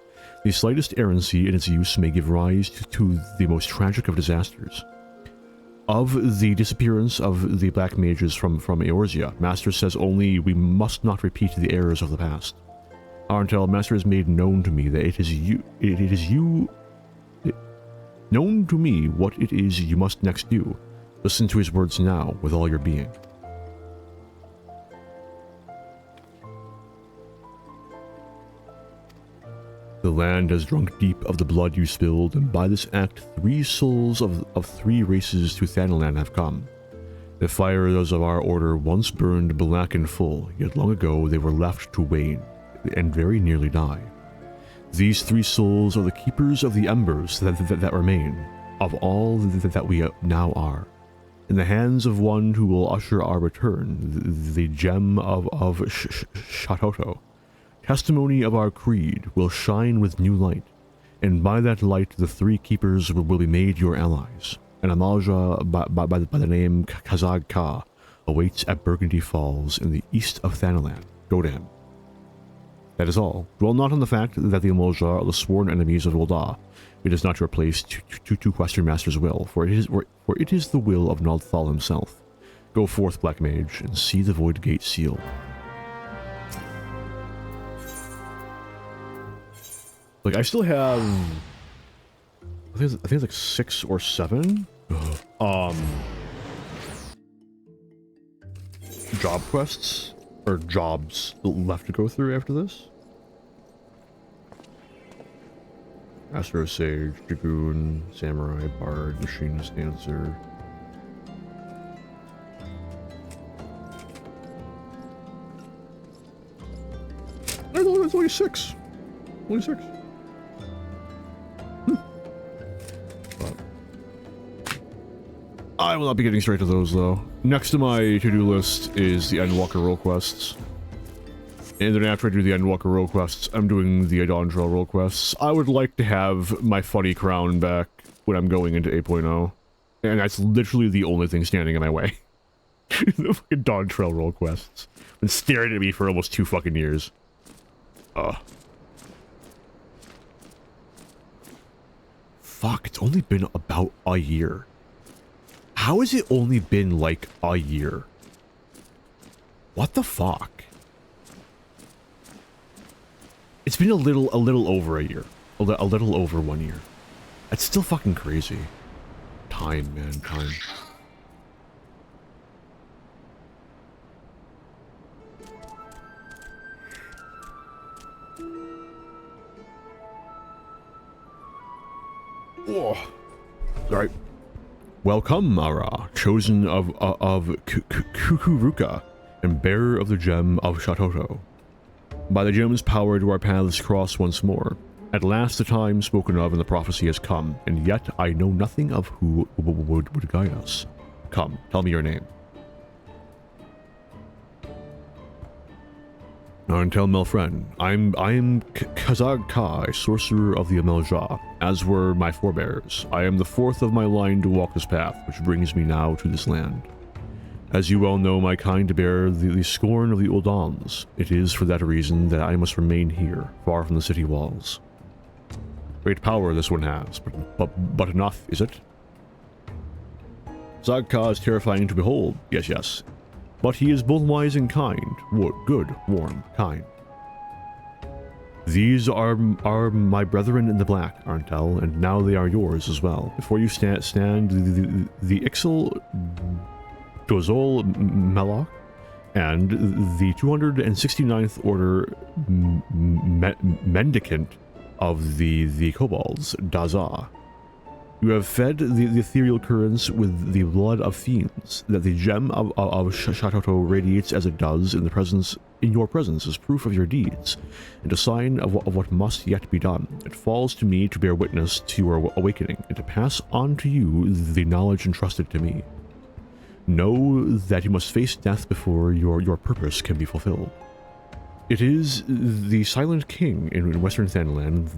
The slightest errancy in its use may give rise to the most tragic of disasters. Of the disappearance of the Black Mages from Eorzea, Master says only we must not repeat the errors of the past. Arantel, Master has made known to me that known to me what it is you must next do. Listen to his words now with all your being. The land has drunk deep of the blood you spilled, and by this act 3 souls of 3 races to Thanalan have come. The fires of our order once burned black and full, yet long ago they were left to wane, and very nearly die. These 3 souls are the keepers of the embers that remain, of all that we now are. In the hands of one who will usher our return, the gem of Shatoto. Testimony of our creed will shine with new light, and by that light the 3 keepers will be made your allies. An Amalja by the name Kazag Ka awaits at Burgundy Falls in the east of Thanalan. Go to him. That is all. Dwell not on the fact that the Amalja are the sworn enemies of Ul'dah. It is not your place to question Master's will, for it is the will of Naldthal himself. Go forth, Black Mage, and see the Void Gate sealed. Like, I still have, I think it's like 6 or 7 job quests or jobs left to go through after this. Astro Sage, Dragoon, Samurai, Bard, Machinist, Dancer. I thought it was only 6. Only 6. I will not be getting straight to those, though. Next to my to-do list is the Endwalker role quests. And then after I do the Endwalker role quests, I'm doing the Dawn Trail role quests. I would like to have my funny crown back when I'm going into 8.0. And that's literally the only thing standing in my way. The fucking Dawn Trail role quests. Been staring at me for almost 2 fucking years. Fuck, it's only been about a year. How has it only been like a year? What the fuck? It's been a little over a year. A little over 1 year. That's still fucking crazy. Time, man, time. Whoa. Alright. Welcome, Mara, chosen of Kukuruka, and bearer of the gem of Shatoto. By the gem's power do our paths cross once more. At last the time spoken of in the prophecy has come, and yet I know nothing of who would guide us. Come, tell me your name. Arntel Melfren, I'm Kazag Ka, a sorcerer of the Amelja, as were my forebears. I am the fourth of my line to walk this path, which brings me now to this land. As you well know, my kind bear the scorn of the Uldans. It is for that reason that I must remain here, far from the city walls. Great power this one has, but enough, is it? Zagka is terrifying to behold, yes. But he is both wise and kind, good, warm, kind. These are my brethren in the black, Arntel, and now they are yours as well. Before you stand the Ixal Dozol Melok and the 269th Order Mendicant of the Kobolds, Daza. You have fed the ethereal currents with the blood of fiends, that the gem of Shatoto radiates as it does in your presence as proof of your deeds, and a sign of what must yet be done. It falls to me to bear witness to your awakening, and to pass on to you the knowledge entrusted to me. Know that you must face death before your purpose can be fulfilled. It is the Silent King in Western Thanalan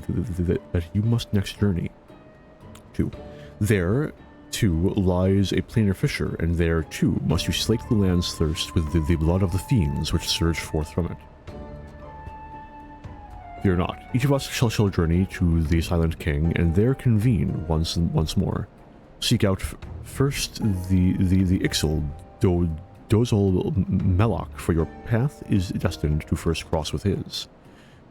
that you must next journey. There, too, lies a planar fissure, and there, too, must you slake the land's thirst with the blood of the fiends which surge forth from it. Fear not. Each of us shall journey to the Silent King, and there convene once more. Seek out first the Ixal Dozol Melok, for your path is destined to first cross with his.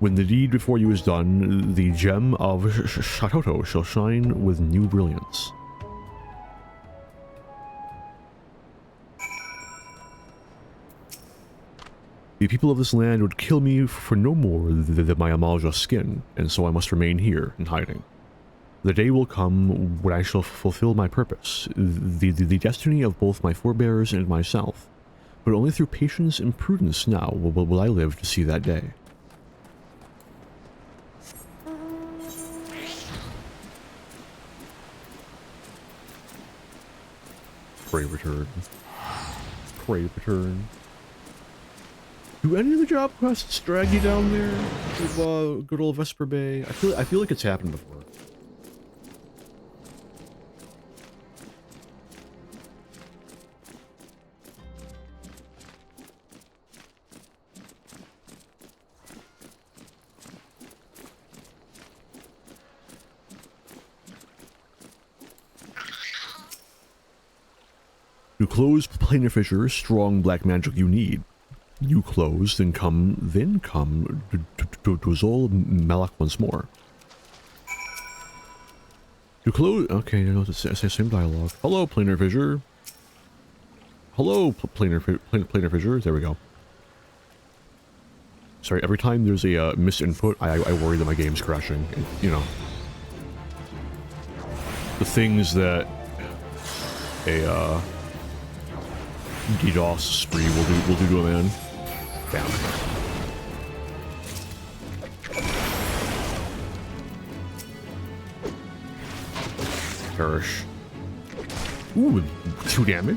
When the deed before you is done, the gem of Shatoto shall shine with new brilliance. The people of this land would kill me for no more than my Amalja skin, and so I must remain here in hiding. The day will come when I shall fulfill my purpose, the destiny of both my forebears and myself, but only through patience and prudence now will I live to see that day. Pray return. Do any of the job quests drag you down there to good old Vesper Bay? I feel like it's happened before. To close planar fissure, strong black magic you need. You close, then come to Dozol Malak once more. To close, okay, no, it's the same dialogue. Hello, planar fissure. Hello, planar fissure. There we go. Sorry, every time there's a misinput, I worry that my game's crashing. You know, the things that a DDoS spree will do to a man. Damn. Perish. Ooh, 2 damage?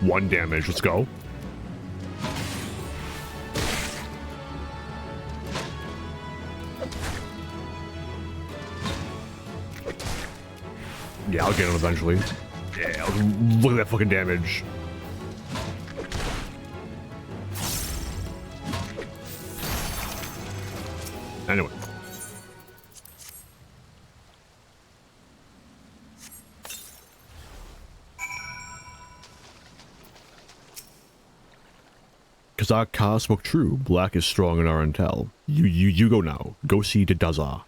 1 damage, let's go. Yeah, I'll get him eventually. Yeah, look at that fucking damage. Anyway. Kazak Ka spoke true. Black is strong in our intel. You go now. Go see the Daza.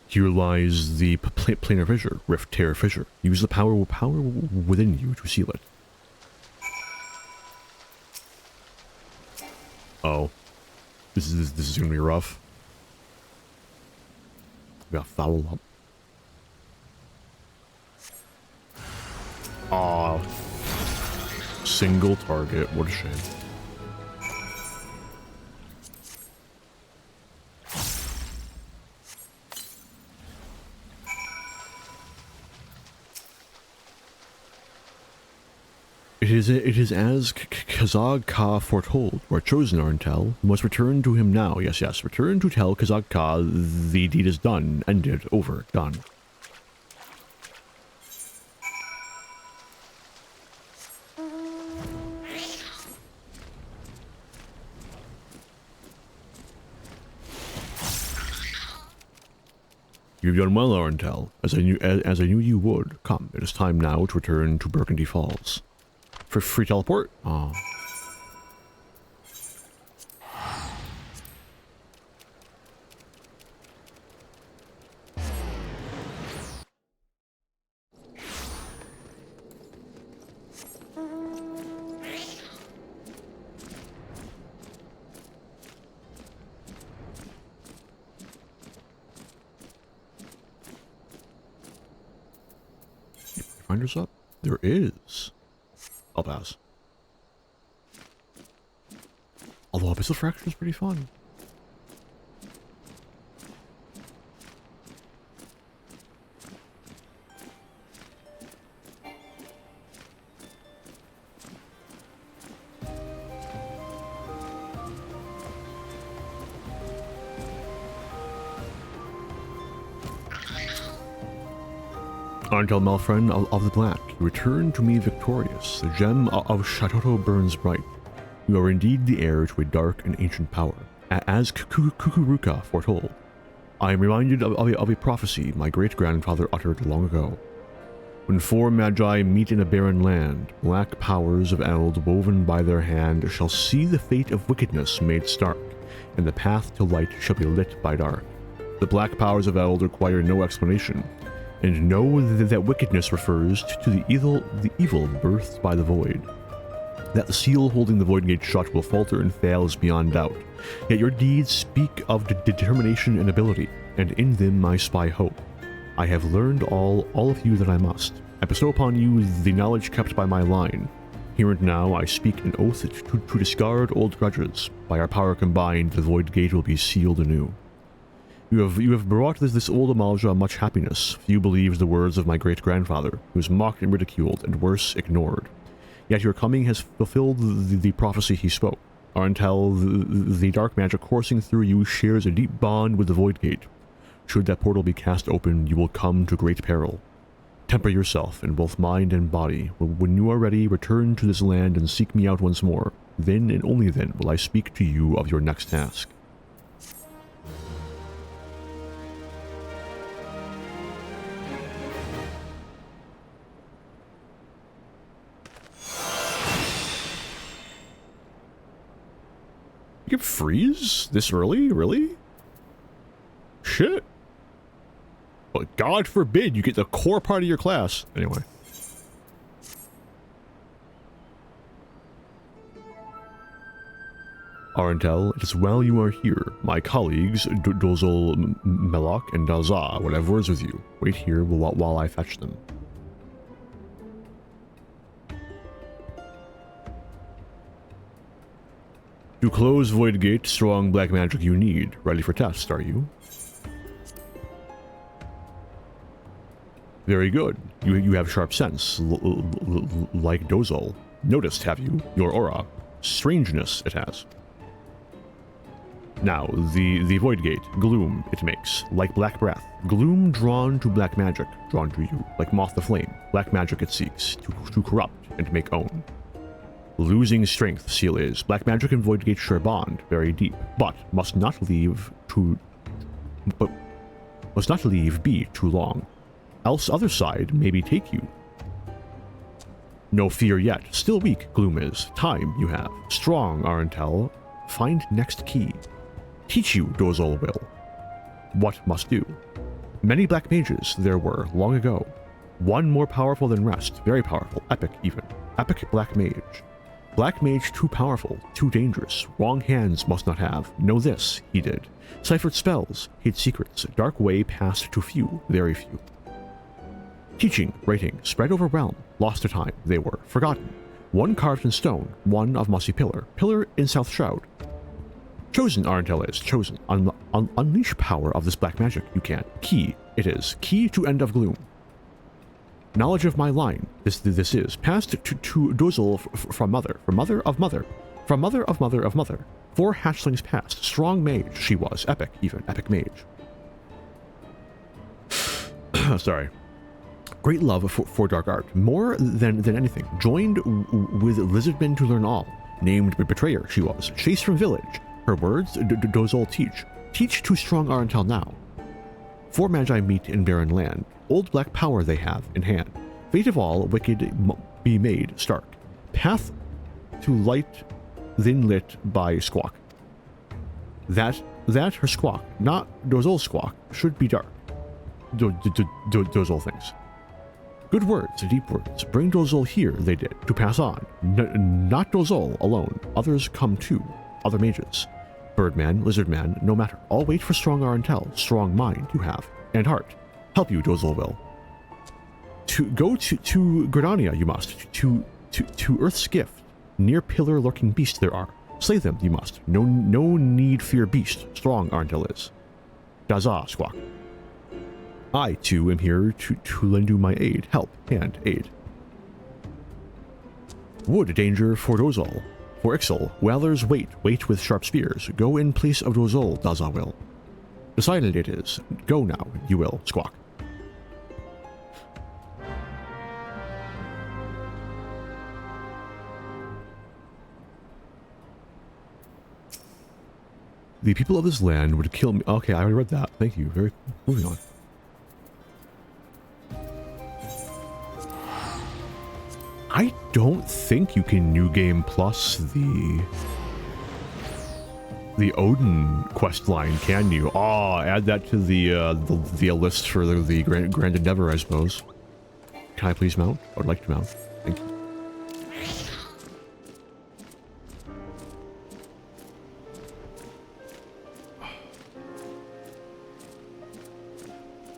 Here lies the planar fissure, rift, tear, fissure. Use the power within you to seal it. Oh, this is gonna be rough. We got foul up. Aw, single target. What a shame. It is as Kazag Ka foretold, or chosen Arntel. You must return to him now. Yes, yes. Return to tell Kazag Ka the deed is done, ended, over, done. You've done well, Arntel. As I knew you would. Come, it is time now to return to Burgundy Falls. For free teleport? Oh. Finders up? There is. I'll pass. Although Abyssal Fracture is pretty fun. Arntel Malfriend of the Black, you return to me victorious. The gem of Shatoto burns bright. You are indeed the heir to a dark and ancient power, as Kukuruka foretold. I am reminded of a prophecy my great-grandfather uttered long ago. When four magi meet in a barren land, black powers of Eld woven by their hand shall see the fate of wickedness made stark, and the path to light shall be lit by dark. The black powers of Eld require no explanation, and know that wickedness refers to the evil birthed by the void. That the seal holding the void gate shut will falter and fail is beyond doubt. Yet your deeds speak of determination and ability, and in them I spy hope. I have learned all of you that I must. I bestow upon you the knowledge kept by my line. Here and now I speak an oath to discard old grudges. By our power combined, the void gate will be sealed anew. You have brought this old Amalja much happiness. Few believed the words of my great-grandfather, who was mocked and ridiculed, and worse, ignored. Yet your coming has fulfilled the prophecy he spoke. Arntel, the dark magic coursing through you shares a deep bond with the Void Gate. Should that portal be cast open, you will come to great peril. Temper yourself in both mind and body. When you are ready, return to this land and seek me out once more. Then and only then will I speak to you of your next task. You can freeze this early? Really? Shit. But God forbid you get the core part of your class. Anyway. Arntel, it is well you are here. My colleagues, Dozol, Melok, and Dalza will have words with you. Wait here while I fetch them. To close Void Gate, strong black magic you need. Ready for test, are you? Very good. You have sharp sense, like Dozol. Noticed, have you? Your aura. Strangeness it has. Now, the Void Gate, gloom it makes, like black breath. Gloom drawn to black magic, drawn to you, like moth to flame. Black magic it seeks, to corrupt and make own. Losing strength, seal is. Black magic and Void Gate share bond, very deep, but must not leave be too long. Else other side maybe take you. No fear yet, still weak, gloom is. Time you have. Strong, Arntel. Find next key. Teach you, Dozol will. What must do. Many black mages there were, long ago. One more powerful than rest, very powerful, epic even. Epic Black Mage. Black Mage too powerful, too dangerous, wrong hands must not have. Know this, he did. Ciphered spells, hid secrets, dark way passed to few, very few. Teaching, writing, spread over realm, lost to time, they were, forgotten. One carved in stone, one of mossy pillar, pillar in South Shroud. Chosen, Arntel is, chosen. Unleash power of this black magic, you can. Key, it is, key to end of gloom. Knowledge of my line, this is, passed to Dozel from mother of mother, from mother of mother of mother. 4 hatchlings passed, strong mage she was, epic even, epic mage. Sorry. Great love for dark art, more than anything. Joined with lizardmen to learn all. Named betrayer she was, chased from village. Her words, Dozel teach too strong are until now. 4 magi meet in barren land. Old black power they have in hand. Fate of all, wicked be made stark. Path to light, then lit by squawk. That her squawk, not Dozel's squawk, should be dark. Dozel thinks. Good words, deep words. Bring Dozel here, they did, to pass on. Not Dozel alone. Others come too. Other mages. Birdman, lizardman, no matter. All wait for strong Arantel. Strong mind you have. And heart. Help you, Dozel will. To go to Gridania you must. To Earth's gift. Near pillar lurking beasts there are. Slay them you must. No need fear beast. Strong Arantel is. Daza squawk. I, too, am here to lend you my aid, help, and aid. Wood danger for Dozel. For Ixel, Whalers wait with sharp spears. Go in place of Dozel, Daza will. Decided it is. Go now, you will, squawk. The people of this land would kill me. Okay, I already read that. Thank you. Very cool. Moving on. I don't think you can New Game Plus the Odin quest line, can you? Oh, add that to the list for the Grand Endeavor, I suppose. Can I please mount? I would like to mount. Thank you.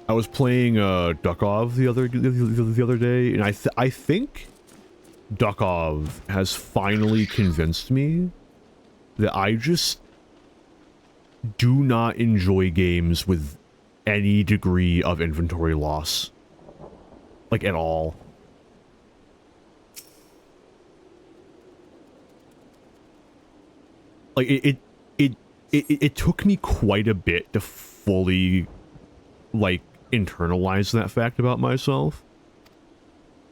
I was playing Dukov the other day, and I think Dukov has finally convinced me that I just do not enjoy games with any degree of inventory loss. Like, at all. Like, it took me quite a bit to fully, like, internalize that fact about myself.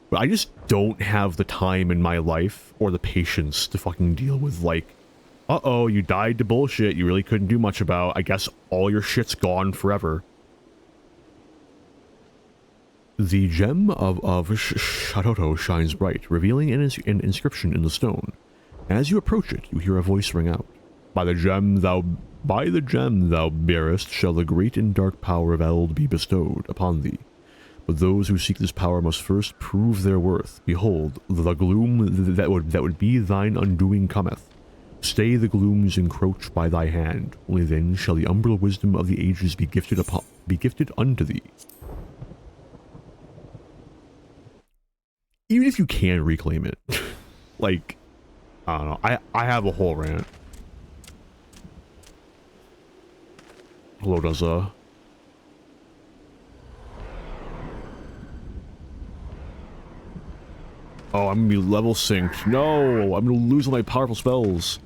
But I just don't have the time in my life or the patience to fucking deal with, like, uh-oh, you died to bullshit you really couldn't do much about. I guess all your shit's gone forever. The gem of Shadoto shines bright, revealing an inscription in the stone. As you approach it, you hear a voice ring out. By the gem thou bearest shall the great and dark power of Eld be bestowed upon thee. But those who seek this power must first prove their worth. Behold, the gloom that would be thine undoing cometh. Stay the glooms encroach by thy hand. Only then shall the umbral wisdom of the ages be gifted unto thee. Even if you can reclaim it, like, I don't know. I have a whole rant. Hello, Daza. Oh, I'm gonna be level synced. No, I'm gonna lose all my powerful spells.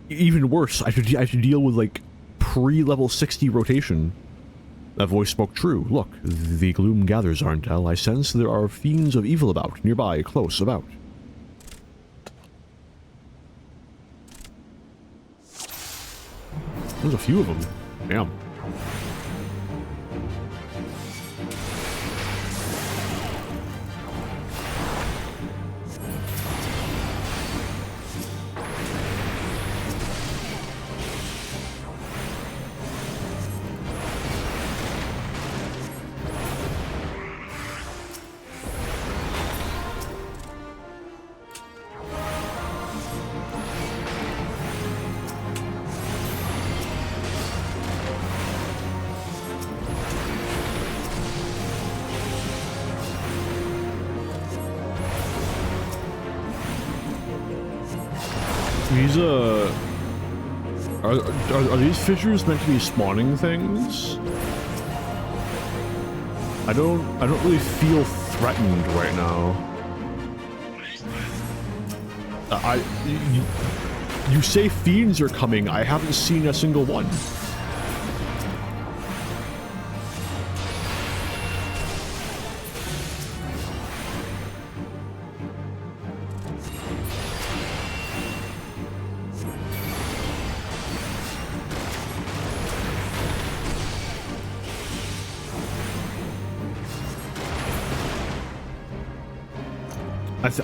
Even worse, I have to deal with, like, pre-level 60 rotation. That voice spoke true. Look, the gloom gathers, Arntel. I sense there are fiends of evil about, nearby, close about. There's a few of them. Damn. These, are these fissures meant to be spawning things? I don't really feel threatened right now. You say fiends are coming. I haven't seen a single one.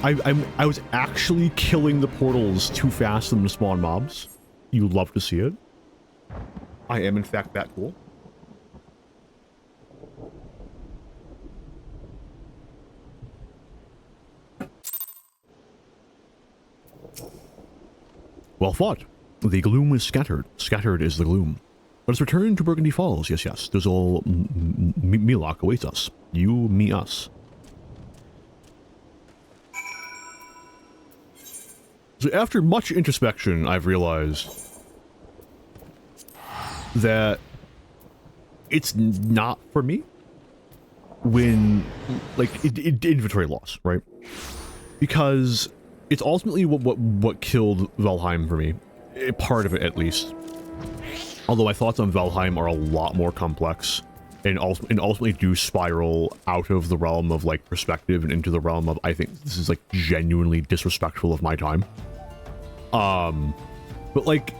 I was actually killing the portals too fast for them to spawn mobs. You love to see it. I am in fact that cool. Well fought. The gloom is scattered. Scattered is the gloom. Let us return to Burgundy Falls. Yes, yes. There's all Milok awaits us. You, me, us. So after much introspection, I've realized that it's not for me when, like, inventory loss, right? Because it's ultimately what killed Valheim for me. Part of it, at least. Although my thoughts on Valheim are a lot more complex and ultimately do spiral out of the realm of, like, perspective and into the realm of, I think this is, like, genuinely disrespectful of my time. But, like,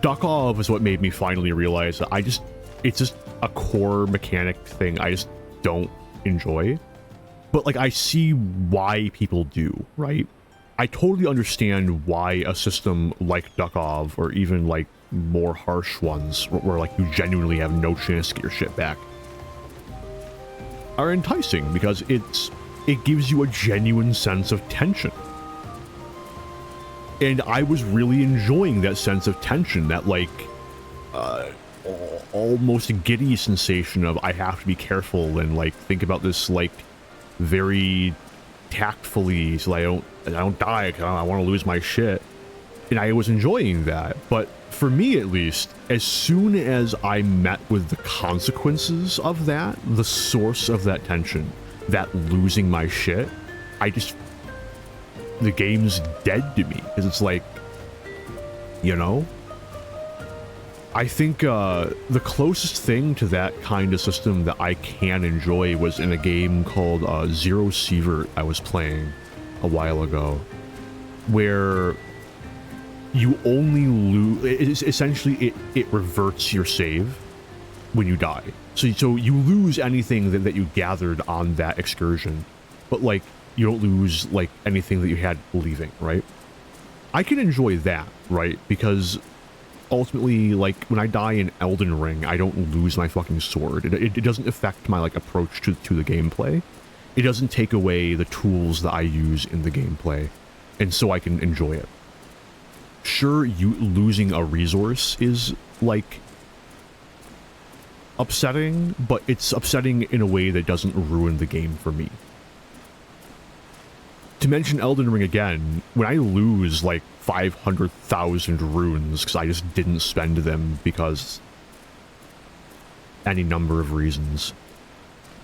Duckov is what made me finally realize that it's just a core mechanic thing I just don't enjoy. But, like, I see why people do, right? I totally understand why a system like Duckov, or even, like, more harsh ones, where, like, you genuinely have no chance to get your shit back, are enticing, because it gives you a genuine sense of tension. And I was really enjoying that sense of tension, that, like, almost giddy sensation of I have to be careful and, like, think about this, like, very tactfully so I don't die because I want to lose my shit. And I was enjoying that. But for me, at least, as soon as I met with the consequences of that, the source of that tension, that losing my shit, the game's dead to me. Because it's like, you know? I think the closest thing to that kind of system that I can enjoy was in a game called Zero Sievert I was playing a while ago, where you only lose, essentially it reverts your save when you die. So you lose anything that you gathered on that excursion, but, like, you don't lose, like, anything that you had leaving, right? I can enjoy that, right? Because ultimately, like, when I die in Elden Ring, I don't lose my fucking sword. It doesn't affect my, like, approach to the gameplay. It doesn't take away the tools that I use in the gameplay, and so I can enjoy it. Sure, you losing a resource is, like, upsetting, but it's upsetting in a way that doesn't ruin the game for me. To mention Elden Ring again, when I lose, like, 500,000 runes because I just didn't spend them because any number of reasons,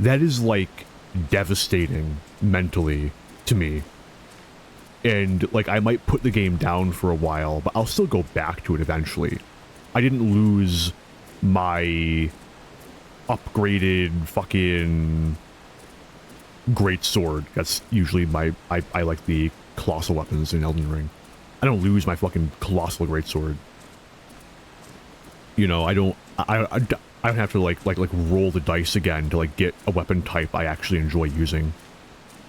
that is, like, devastating mentally to me. And, like, I might put the game down for a while, but I'll still go back to it eventually. I didn't lose my upgraded fucking great sword. That's usually I like the colossal weapons in Elden Ring. I don't lose my fucking colossal great sword. You know, I don't have to like roll the dice again to, like, get a weapon type I actually enjoy using.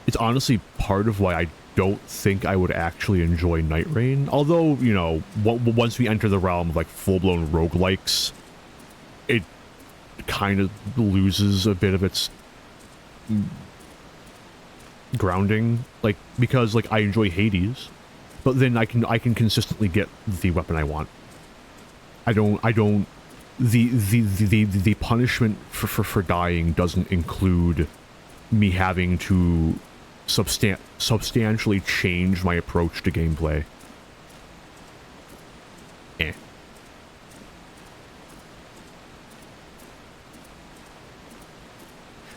It's honestly part of why I don't think I would actually enjoy Night Rain. Although, you know, once we enter the realm of, like, full-blown roguelikes, it kind of loses a bit of its grounding, like, because, like, I enjoy Hades, but then I can consistently get the weapon I want. The punishment for dying doesn't include me having to substantially change my approach to gameplay.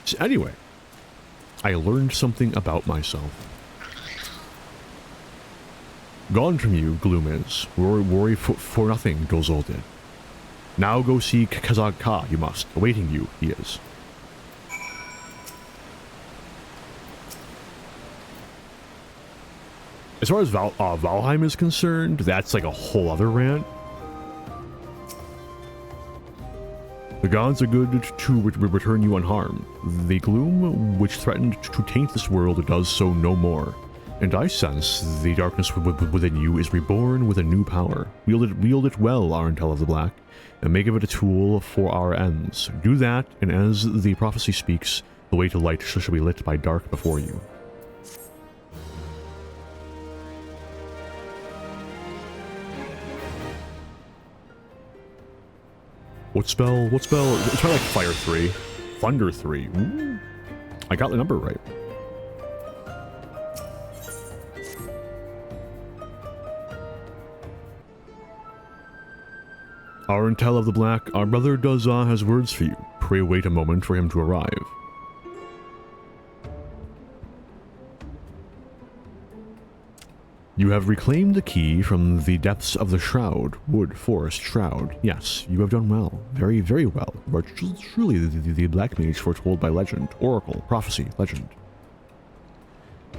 So anyway, I learned something about myself. Gone from you, gloom is. Worry for nothing, Dozol did. Now go see Kazag Ka, you must. Awaiting you, he is. As far as Valheim is concerned, that's like a whole other rant. The gods are good to return you unharmed. The gloom which threatened to taint this world does so no more. And I sense the darkness within you is reborn with a new power. Wield it well, Arantel of the Black, and make of it a tool for our ends. Do that, and as the prophecy speaks, the way to light shall be lit by dark before you. What spell? Let's try like Fire 3. Thunder 3. Ooh. I got the number right. Arantel of the Black, our brother Dazah has words for you. Pray wait a moment for him to arrive. You have reclaimed the key from the depths of the shroud, wood, forest, shroud. Yes, you have done well. Very, very well. You are truly the Black Mage foretold by legend, oracle, prophecy, legend.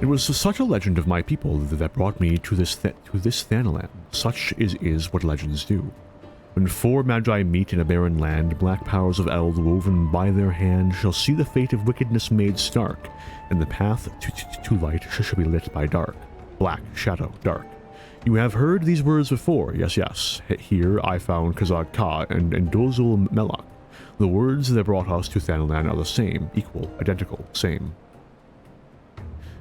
It was such a legend of my people that brought me to this Thanalan. Such is what legends do. When four magi meet in a barren land, black powers of eld woven by their hand shall see the fate of wickedness made stark, and the path to light shall be lit by dark. Black, shadow, dark. You have heard these words before, yes. Here I found Kazag Ka and Dozul Melak. The words that brought us to Thanalan are the same, equal, identical, same.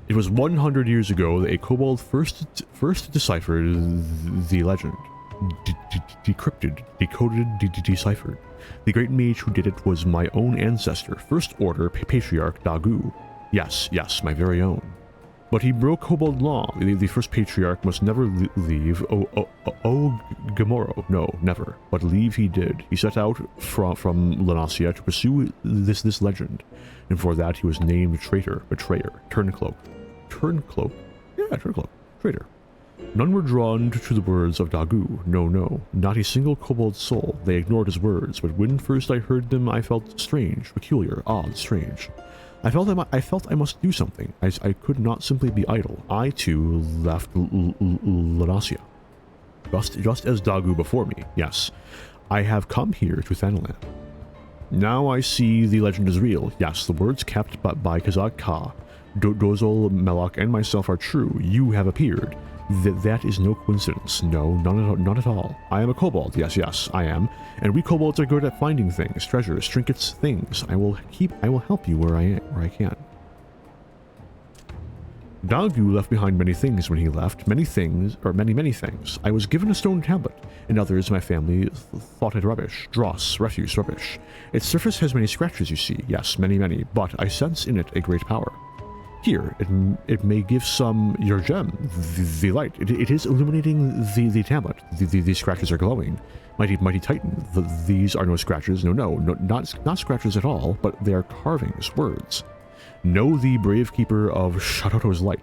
It was 100 years ago that a kobold first deciphered the legend. Decrypted, decoded, deciphered. The great mage who did it was my own ancestor, First Order Patriarch Dagu. Yes, my very own. But he broke kobold law. The first patriarch must never leave Gamoro. No, never. But leave he did. He set out from Lanasia to pursue this legend, and for that he was named traitor, betrayer, turncloak. Turncloak? Yeah, turncloak. Traitor. None were drawn to the words of Dagu. No, not a single kobold soul. They ignored his words, but when first I heard them, I felt strange, peculiar, odd, strange. I felt I must do something. I could not simply be idle. I, too, left Lanasia. Just as Dagu before me, yes. I have come here to Thanalan. Now I see the legend is real. Yes, the words kept by Kazag Ka, Dozol, Melak, and myself are true. You have appeared. That is no coincidence. No, none at all. I am a kobold. Yes, I am. And we kobolds are good at finding things, treasures, trinkets, things. I will help you where I can. Dagu left behind many things when he left. Many things. I was given a stone tablet, and others my family thought it rubbish. Dross, refuse, rubbish. Its surface has many scratches, you see. Yes, many, but I sense in it a great power. Here, it may give some your gem, the light. It is illuminating the tablet. These scratches are glowing. Mighty Titan. These are no scratches. No, not scratches at all, but they are carvings, words. Know the brave keeper of Shadoto's light.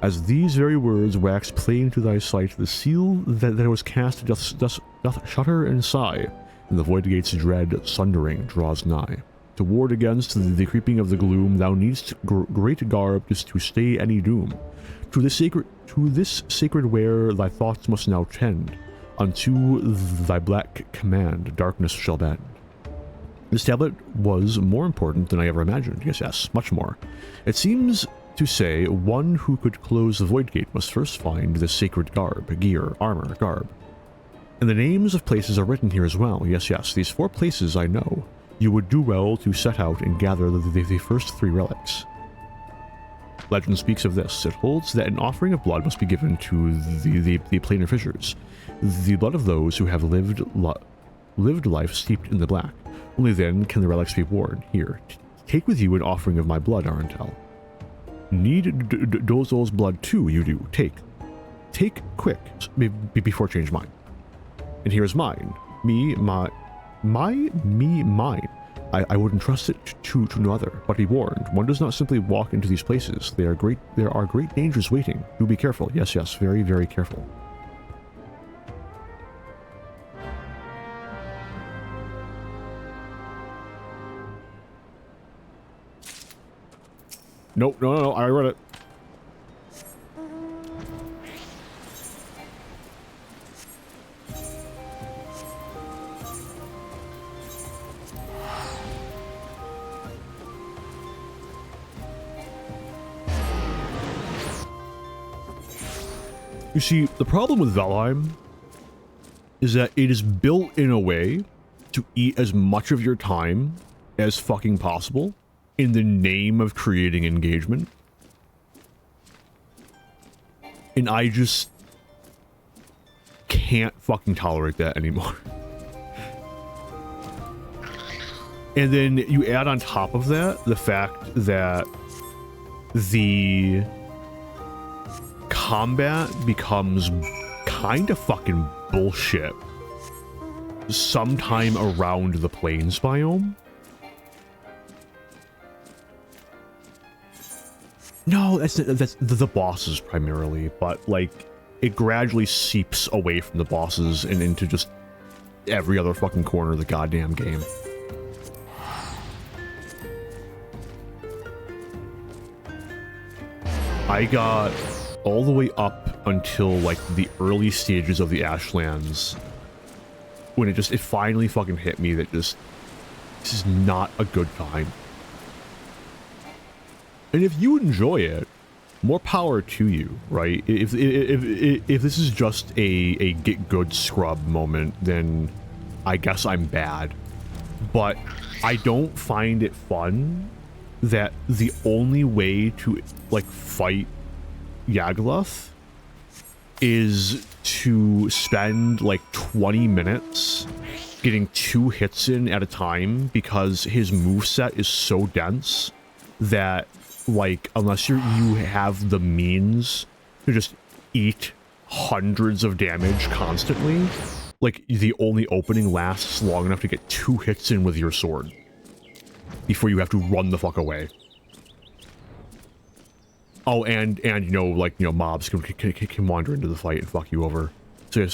As these very words wax plain to thy sight, the seal that was cast doth shudder and sigh, and the void gate's dread sundering draws nigh. To ward against the creeping of the gloom, thou needst great garb to stay any doom. To this sacred wear thy thoughts must now tend. Unto thy black command darkness shall bend. This tablet was more important than I ever imagined. Yes, much more. It seems to say one who could close the void gate must first find this sacred garb, gear, armor, garb. And the names of places are written here as well. Yes, these 4 places I know. You would do well to set out and gather the first 3 relics. Legend speaks of this. It holds that an offering of blood must be given to the planar fissures, the blood of those who have lived life steeped in the black. Only then can the relics be worn. Here, take with you an offering of my blood, Arantel. Need Dozol's blood too, you do. Take quick, before change mine. And here is mine. Mine. I wouldn't trust it to another, but be warned, one does not simply walk into these places. There are great dangers waiting. Do be careful. Yes, yes, very, very careful. Nope, no, I read it. You see, the problem with Valheim is that it is built in a way to eat as much of your time as fucking possible in the name of creating engagement. And I just can't fucking tolerate that anymore. And then you add on top of that the fact that the combat becomes kind of fucking bullshit sometime around the plains biome. No, that's the bosses primarily, but like it gradually seeps away from the bosses and into just every other fucking corner of the goddamn game. I got all the way up until like the early stages of the Ashlands when it finally fucking hit me that this is not a good time. And if you enjoy it, more power to you, right? If this is just a get good scrub moment, then I guess I'm bad. But I don't find it fun that the only way to like fight Yagluth is to spend like 20 minutes getting 2 hits in at a time because his moveset is so dense that like unless you have the means to just eat hundreds of damage constantly, like the only opening lasts long enough to get 2 hits in with your sword before you have to run the fuck away. Oh, and mobs can wander into the fight and fuck you over. So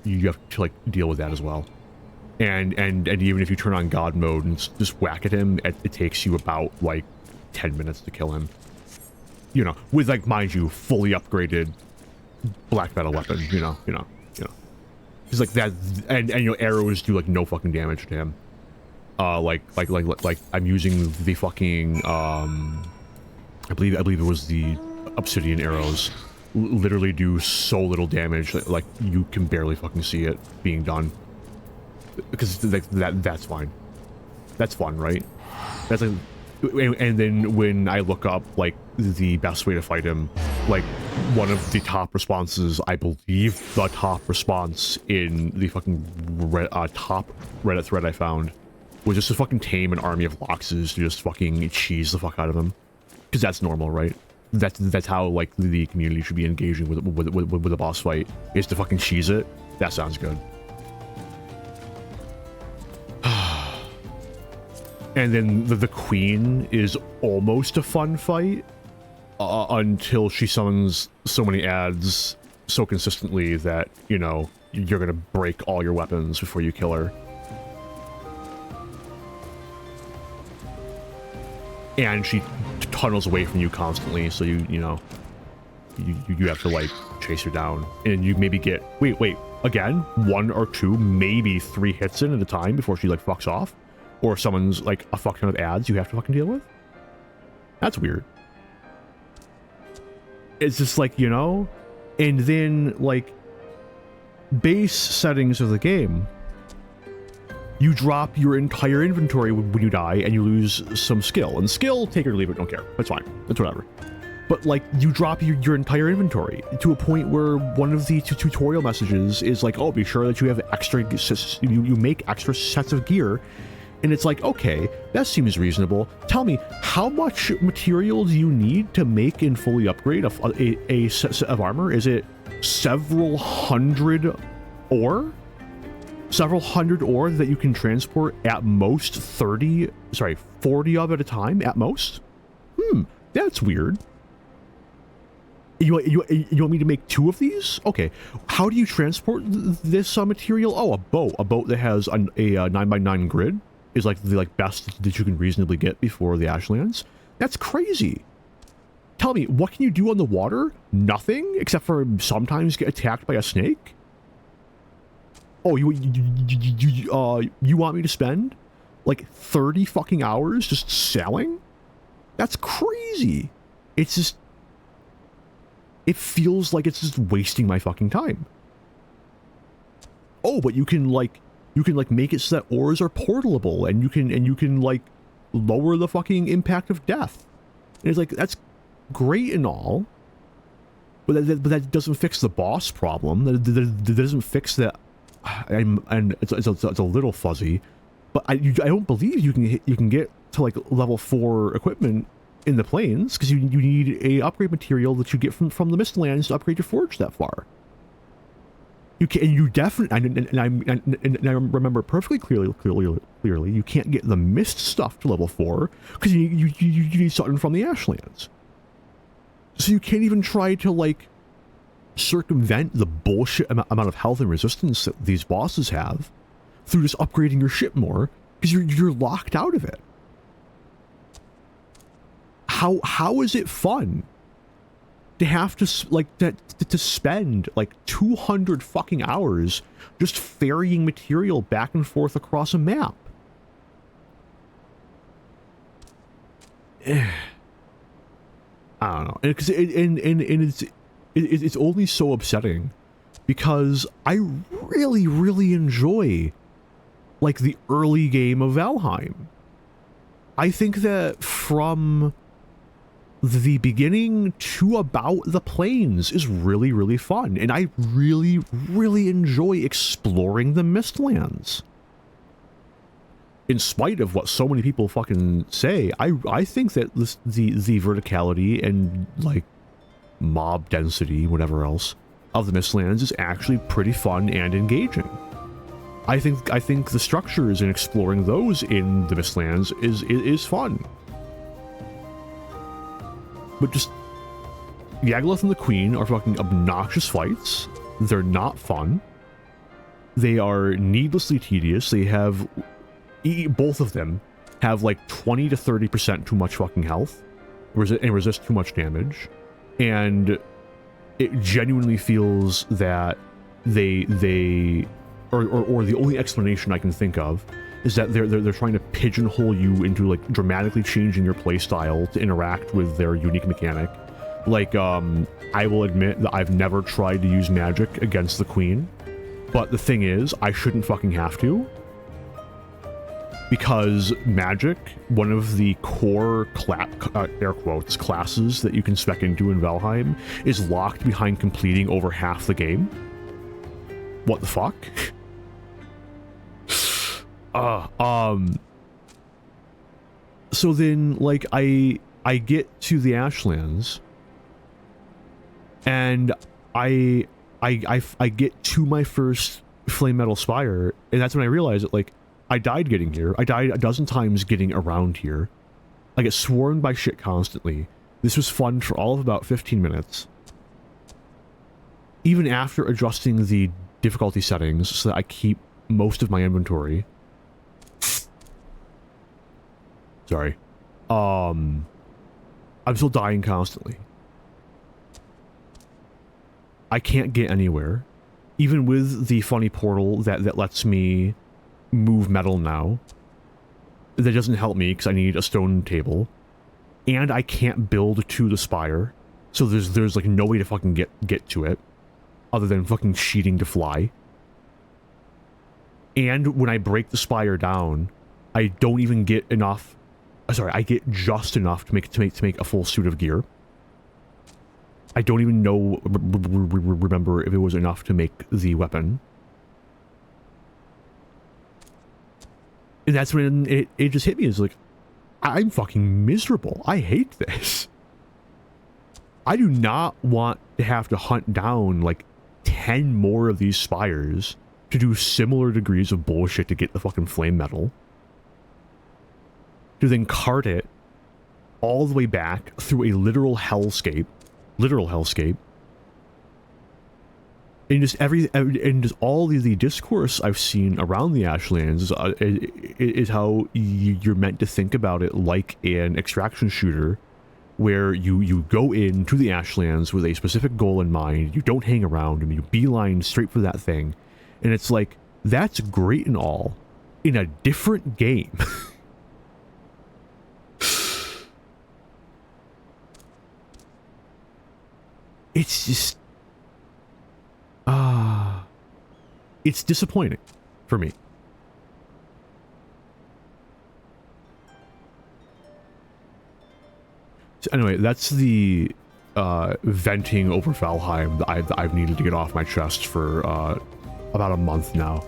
you have to like deal with that as well. And even if you turn on God mode and just whack at him, it takes you about like 10 minutes to kill him. You know, with like, mind you, fully upgraded black metal weapon. You know. He's like that, and arrows do like no fucking damage to him. Like I'm using the fucking I believe it was the obsidian arrows. Literally do so little damage that like you can barely fucking see it being done. Because that's fine. That's fun, right? That's like, and then when I look up like the best way to fight him, like one of the top responses, I believe the top response in the fucking top Reddit thread I found was just to fucking tame an army of Loxes to just fucking cheese the fuck out of him. Because that's normal, right? That's how like the community should be engaging with a boss fight, is to fucking cheese it. That sounds good. And then the queen is almost a fun fight until she summons so many ads so consistently that, you know, you're gonna break all your weapons before you kill her. And she tunnels away from you constantly, so you have to like chase her down, and you maybe get wait again 1 or 2, maybe 3 hits in at a time before she like fucks off, or summons like a fuck ton of ads you have to fucking deal with. That's weird. It's just like, you know, and then like base settings of the game. You drop your entire inventory when you die, and you lose some skill. And skill, take it or leave it, don't care. That's fine. That's whatever. But, like, you drop your entire inventory to a point where one of the tutorial messages is like, oh, be sure that you have extra... You make extra sets of gear. And it's like, okay, that seems reasonable. Tell me, how much material do you need to make and fully upgrade a set of armor? Is it several hundred ore? several hundred ore that you can transport at most 40 of at a time at most. That's weird. You want me to make 2 of these? Okay. How do you transport this material? Oh, a boat. A boat that has a 9x9 grid is like the best that you can reasonably get before the Ashlands. That's crazy. Tell me, what can you do on the water? Nothing, except for sometimes get attacked by a snake? Oh, you want me to spend like 30 fucking hours just sailing? That's crazy. It's just... It feels like it's just wasting my fucking time. Oh, but you can make it so that ores are portable, and you can like lower the fucking impact of death. And it's like, that's great and all, but that doesn't fix the boss problem. That doesn't fix that. And it's a little fuzzy, but I don't believe you can get to like level 4 equipment in the plains, because you need a upgrade material that you get from the Mistlands to upgrade your forge that far. You can, and you definitely, and I remember perfectly clearly, you can't get the mist stuff to level 4 because you need something from the Ashlands. So you can't even try to like circumvent the bullshit amount of health and resistance that these bosses have through just upgrading your ship more, because you're locked out of it. How is it fun to have to to spend like 200 fucking hours just ferrying material back and forth across a map? I don't know, because it's only so upsetting because I really enjoy like the early game of Valheim. I think that from the beginning to about the plains is really fun, and I really enjoy exploring the Mistlands. In spite of what so many people fucking say, I think that the verticality and like mob density, whatever else, of the Mistlands is actually pretty fun and engaging. I think the structures and exploring those in the Mistlands is fun. But just Yagluth and the Queen are fucking obnoxious fights. They're not fun. They are needlessly tedious. They have, both of them have like 20 to 30% too much fucking health and resist too much damage. And it genuinely feels that or the only explanation I can think of is that they're trying to pigeonhole you into like dramatically changing your playstyle to interact with their unique mechanic. Like, I will admit that I've never tried to use magic against the Queen, but the thing is, I shouldn't fucking have to. Because magic, one of the core air quotes classes that you can spec into in Valheim, is locked behind completing over half the game. What the fuck? So then, like, I get to the Ashlands, and I get to my first flame metal spire, and that's when I realize that, like, I died getting here. I died a dozen times getting around here. I get swarmed by shit constantly. This was fun for all of about 15 minutes. Even after adjusting the difficulty settings so that I keep most of my inventory. Sorry. I'm still dying constantly. I can't get anywhere. Even with the funny portal that lets me move metal now. That doesn't help me because I need a stone table. And I can't build to the spire. So there's like no way to fucking get to it. Other than fucking cheating to fly. And when I break the spire down, I don't even get enough. Sorry, I get just enough to make a full suit of gear. I don't even know, remember if it was enough to make the weapon. And that's when it just hit me. It's like, I'm fucking miserable. I hate this. I do not want to have to hunt down like 10 more of these spires to do similar degrees of bullshit to get the fucking flame metal, to then cart it all the way back through a literal hellscape, and just all the discourse I've seen around the Ashlands is how you're meant to think about it like an extraction shooter, where you go into the Ashlands with a specific goal in mind. You don't hang around and you beeline straight for that thing. And it's like, that's great and all in a different game. It's just, it's disappointing for me. So anyway, that's the venting over Valheim that I've needed to get off my chest for about a month now.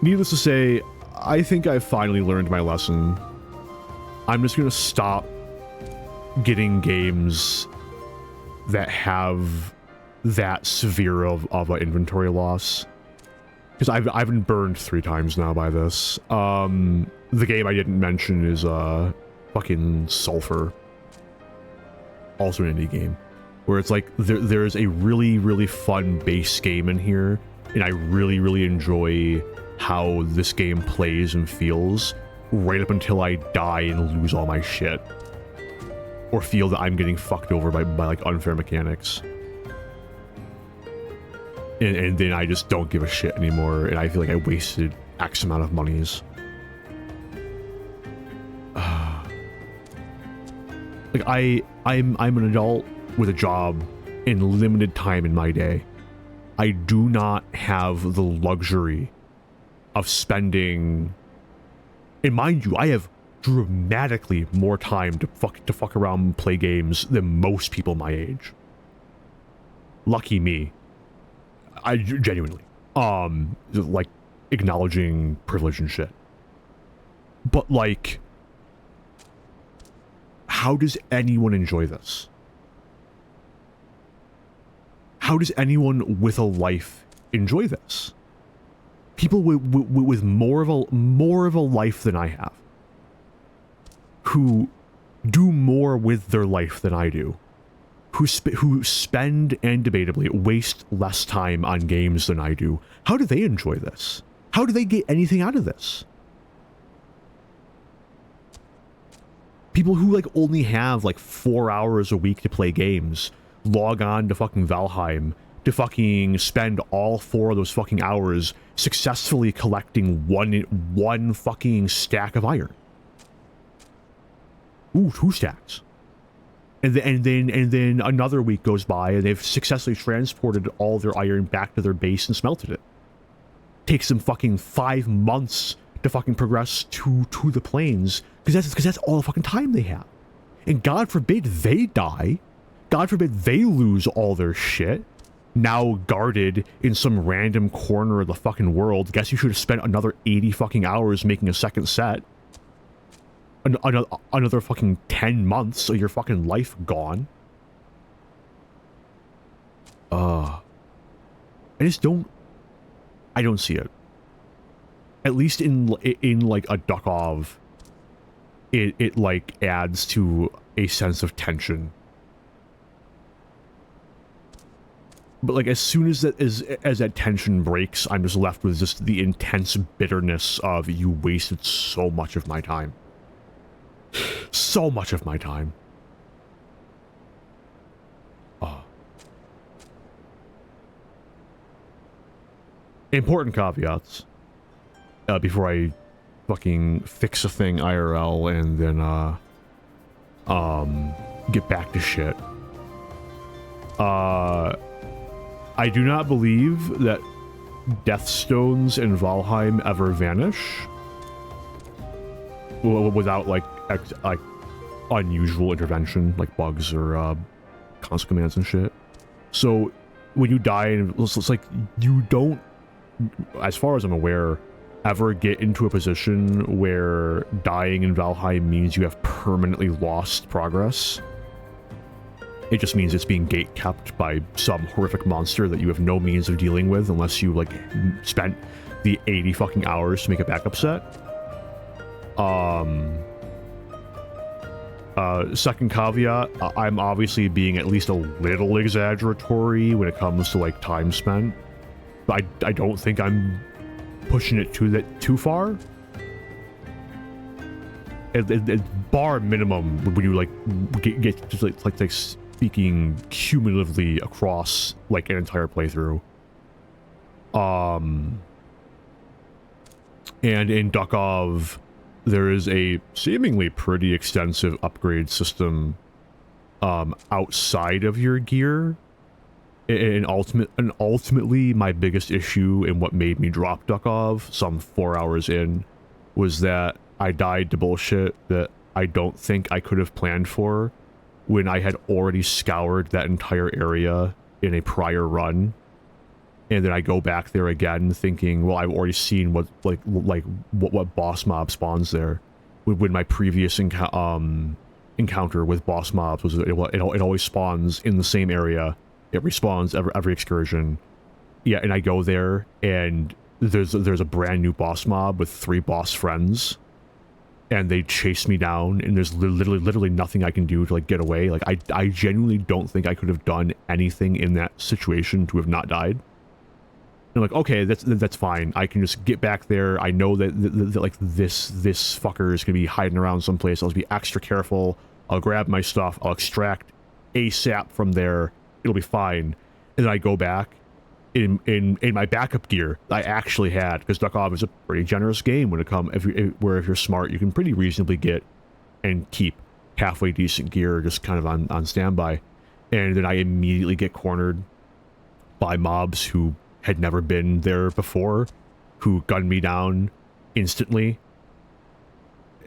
Needless to say, I think I've finally learned my lesson. I'm just gonna stop getting games that have that severe of an inventory loss, because I've been burned 3 times now by this. The game I didn't mention is fucking Sulfur, also an indie game, where it's like there's a really fun base game in here, and I really enjoy how this game plays and feels right up until I die and lose all my shit, or feel that I'm getting fucked over by like unfair mechanics. And then I just don't give a shit anymore, and I feel like I wasted X amount of monies. Like I'm an adult with a job and limited time in my day. I do not have the luxury of spending, and mind you, I have dramatically more time to fuck around and play games than most people my age. Lucky me. I genuinely, like, acknowledging privilege and shit. But like, how does anyone enjoy this? How does anyone with a life enjoy this? People with more of a life than I have, who do more with their life than I do, who spend and debatably waste less time on games than I do. How do they enjoy this? How do they get anything out of this? People who like only have like 4 hours a week to play games, log on to fucking Valheim to fucking spend all 4 of those fucking hours successfully collecting one fucking stack of iron. Ooh, 2 stacks. And then another week goes by and they've successfully transported all their iron back to their base and smelted it. Takes them fucking 5 months to fucking progress to the plains, because that's all the fucking time they have. And God forbid they die. God forbid they lose all their shit, now guarded in some random corner of the fucking world. Guess you should have spent another 80 fucking hours making a second set. Another fucking 10 months of your fucking life gone. I don't see it. At least in like a Duckov, it like adds to a sense of tension. But like as soon as that tension breaks, I'm just left with just the intense bitterness of, you wasted so much of my time. So much of my time. Important caveats before I fucking fix a thing IRL and then get back to shit. I do not believe that death stones in Valheim ever vanish without like unusual intervention, like bugs or console commands and shit. So when you die, and it's like you don't, as far as I'm aware, ever get into a position where dying in Valheim means you have permanently lost progress. It just means it's being gate kept by some horrific monster that you have no means of dealing with unless you like spent the 80 fucking hours to make a backup set. Second caveat, I'm obviously being at least a little exaggeratory when it comes to like time spent. But I don't think I'm pushing it too far. At bar minimum, when you like get to like speaking cumulatively across like an entire playthrough. And in Dukov, there is a seemingly pretty extensive upgrade system outside of your gear. And ultimately, my biggest issue and what made me drop Dukov some 4 hours in was that I died to bullshit that I don't think I could have planned for when I had already scoured that entire area in a prior run. And then I go back there again thinking, well, I've already seen what boss mob spawns there. When my previous encounter with boss mobs was it always spawns in the same area. It respawns every excursion. Yeah, and I go there and there's a brand new boss mob with 3 boss friends. And they chase me down, and there's literally nothing I can do to like get away. Like I genuinely don't think I could have done anything in that situation to have not died. And I'm like, okay, that's fine. I can just get back there. I know that like this fucker is gonna be hiding around someplace. I'll just be extra careful. I'll grab my stuff. I'll extract ASAP from there. It'll be fine. And then I go back in my backup gear I actually had, because Dukov is a pretty generous game when it comes if you're smart, you can pretty reasonably get and keep halfway decent gear just kind of on standby. And then I immediately get cornered by mobs who had never been there before, who gunned me down instantly.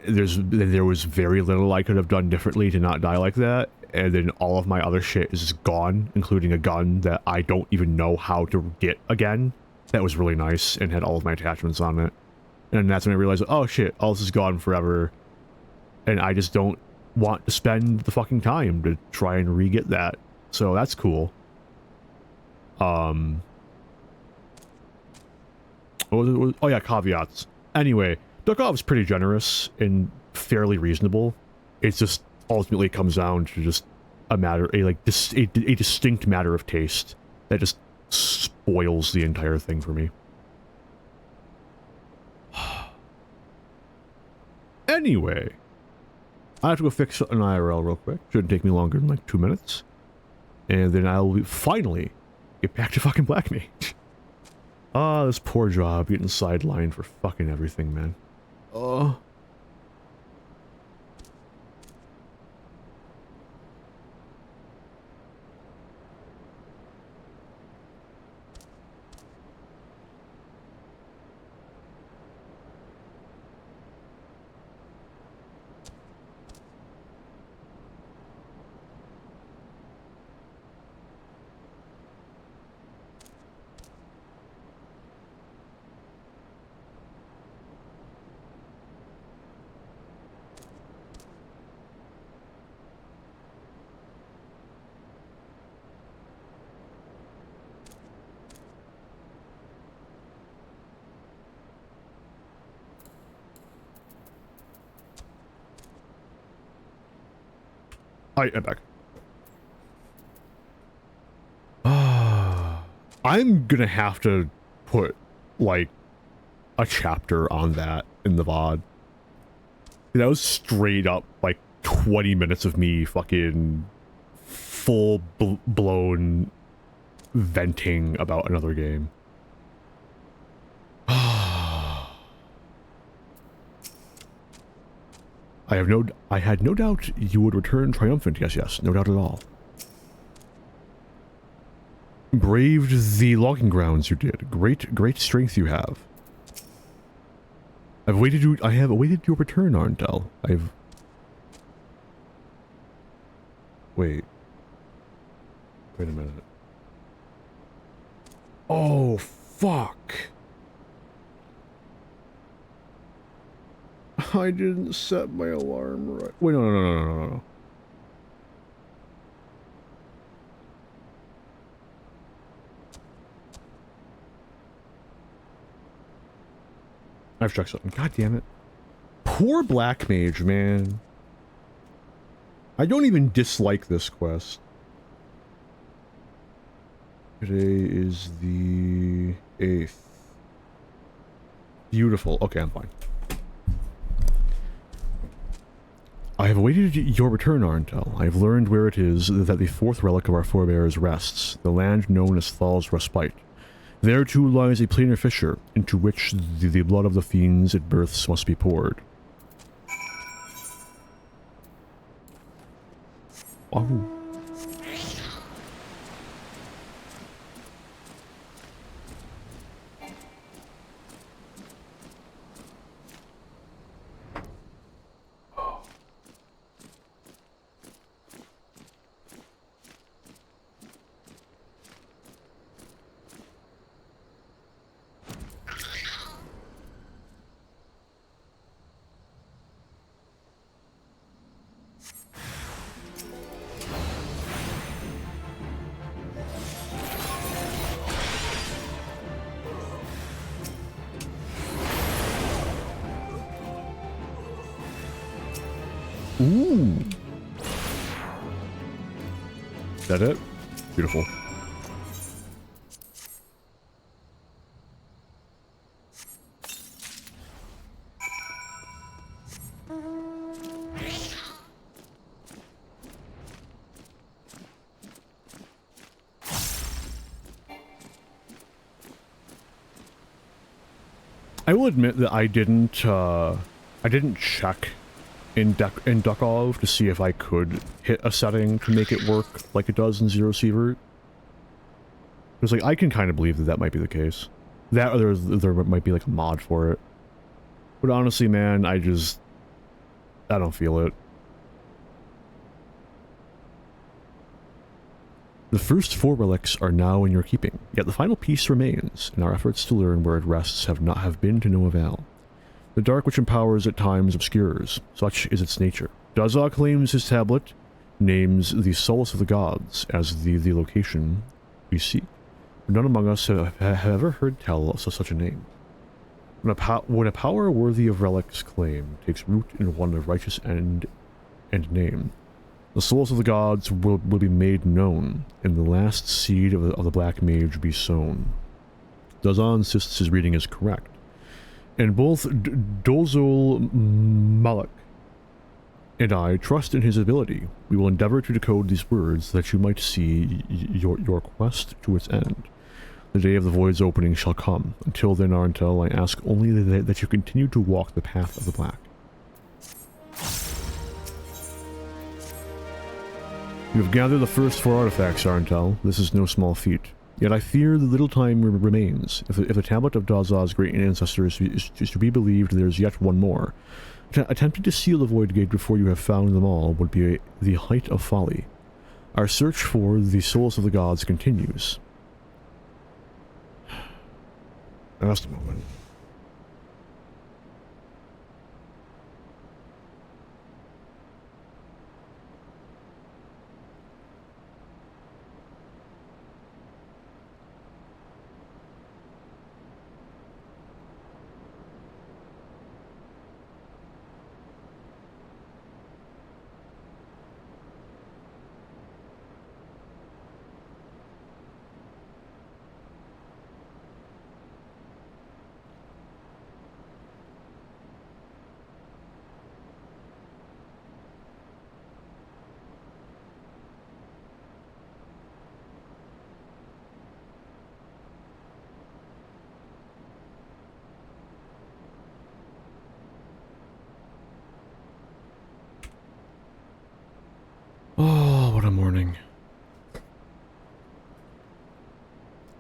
There was very little I could have done differently to not die like that. And then all of my other shit is just gone, including a gun that I don't even know how to get again. That was really nice and had all of my attachments on it. And that's when I realized, oh shit, all this is gone forever. And I just don't want to spend the fucking time to try and re-get that. So that's cool. Oh yeah, caveats. Anyway, Dukov's pretty generous and fairly reasonable. It's just ultimately comes down to just a distinct matter of taste that just spoils the entire thing for me. Anyway, I have to go fix an IRL real quick. Shouldn't take me longer than like 2 minutes. And then I'll finally get back to fucking Black Mage. This poor job getting sidelined for fucking everything, man. I'm back. I'm gonna have to put, like, a chapter on that in the VOD. That was straight up, like, 20 minutes of me fucking full-blown venting about another game. I had no doubt you would return triumphant. Yes, no doubt at all. Braved the logging grounds you did. Great strength you have. I have awaited your return, Arndel. Wait a minute. Oh, fuck. I didn't set my alarm right. Wait, no. I've struck something. God damn it. Poor Black Mage, man. I don't even dislike this quest. Today is the 8th. Beautiful. Okay, I'm fine. I have awaited your return, Arntel. I have learned where it is that the fourth relic of our forebears rests, the land known as Thal's Respite. There too lies a planar fissure, into which the blood of the fiends it births must be poured. Oh. Ooh. Is that it? Beautiful. I will admit that I didn't check in Duckov to see if I could hit a setting to make it work like it does in Zero Sievert. Because, like, I can kind of believe that that might be the case. That or there might be, like, a mod for it. But honestly, man, I don't feel it. The first 4 relics are now in your keeping, yet the final piece remains, and our efforts to learn where it rests have been to no avail. The dark which empowers at times obscures, such is its nature. Dazza claims his tablet, names the solace of the gods as the location we seek. None among us have ever heard tell of such a name. When a power worthy of relic's claim takes root in one of righteous end and name, the souls of the gods will be made known, and the last seed of the Black Mage be sown. Dazza insists his reading is correct. And both Dozul Malak and I trust in his ability. We will endeavor to decode these words that you might see your quest to its end. The day of the void's opening shall come. Until then, Arntel, I ask only that you continue to walk the path of the black. You have gathered the first 4 artifacts, Arntel. This is no small feat. Yet I fear the little time remains. If the tablet of Dazza's great ancestors is to be believed, there is yet one more. Attempting to seal the void gate before you have found them all would be the height of folly. Our search for the souls of the gods continues. Just a moment. Oh, what a morning.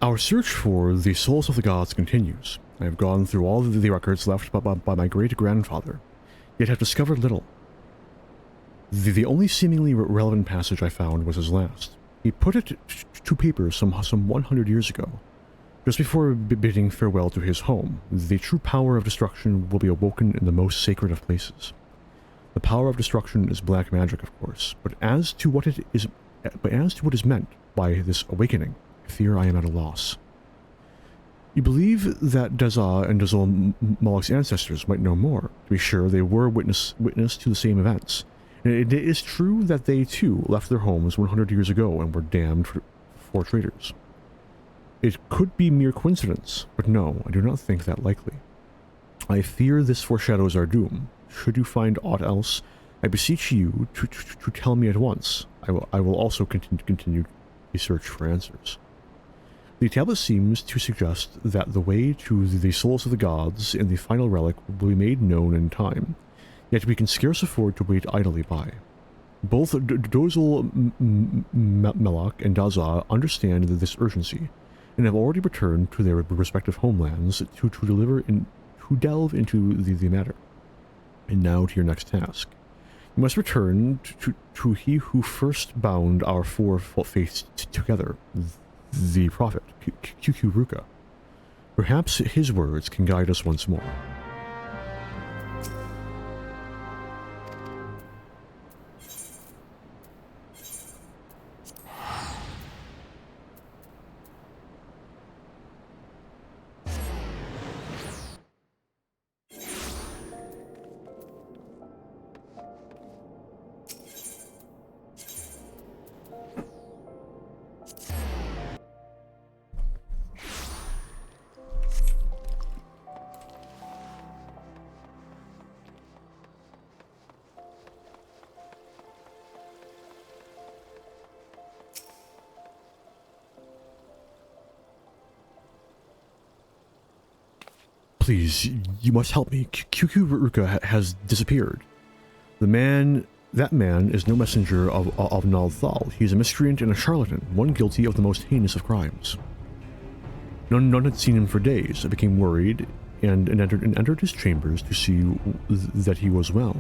Our search for the souls of the gods continues. I have gone through all the records left by my great-grandfather, yet have discovered little. The only seemingly relevant passage I found was his last. He put it to paper some 100 years ago. Just before bidding farewell to his home, the true power of destruction will be awoken in the most sacred of places. The power of destruction is black magic, of course, but as to what is meant by this awakening, I fear I am at a loss. You believe that Dazah and Dazul Moloch's ancestors might know more. To be sure, they were witness to the same events. And it is true that they, too, left their homes 100 years ago and were damned for traitors. It could be mere coincidence, but no, I do not think that likely. I fear this foreshadows our doom. Should you find aught else, I beseech you to tell me at once. I will also continue the search for answers. The tablet seems to suggest that the way to the souls of the gods in the final relic will be made known in time, yet we can scarce afford to wait idly by. Both Dozul Moloch and Dazah understand this urgency, and have already returned to their respective homelands to delve into the matter. And now to your next task. You must return to he who first bound our four faiths together, the prophet, Kukuruka. Perhaps his words can guide us once more. Please, you must help me. Kukuruka has disappeared. That man is no messenger of Nal Thal. He is a miscreant and a charlatan, one guilty of the most heinous of crimes. None had seen him for days. I became worried and entered his chambers to see that he was well.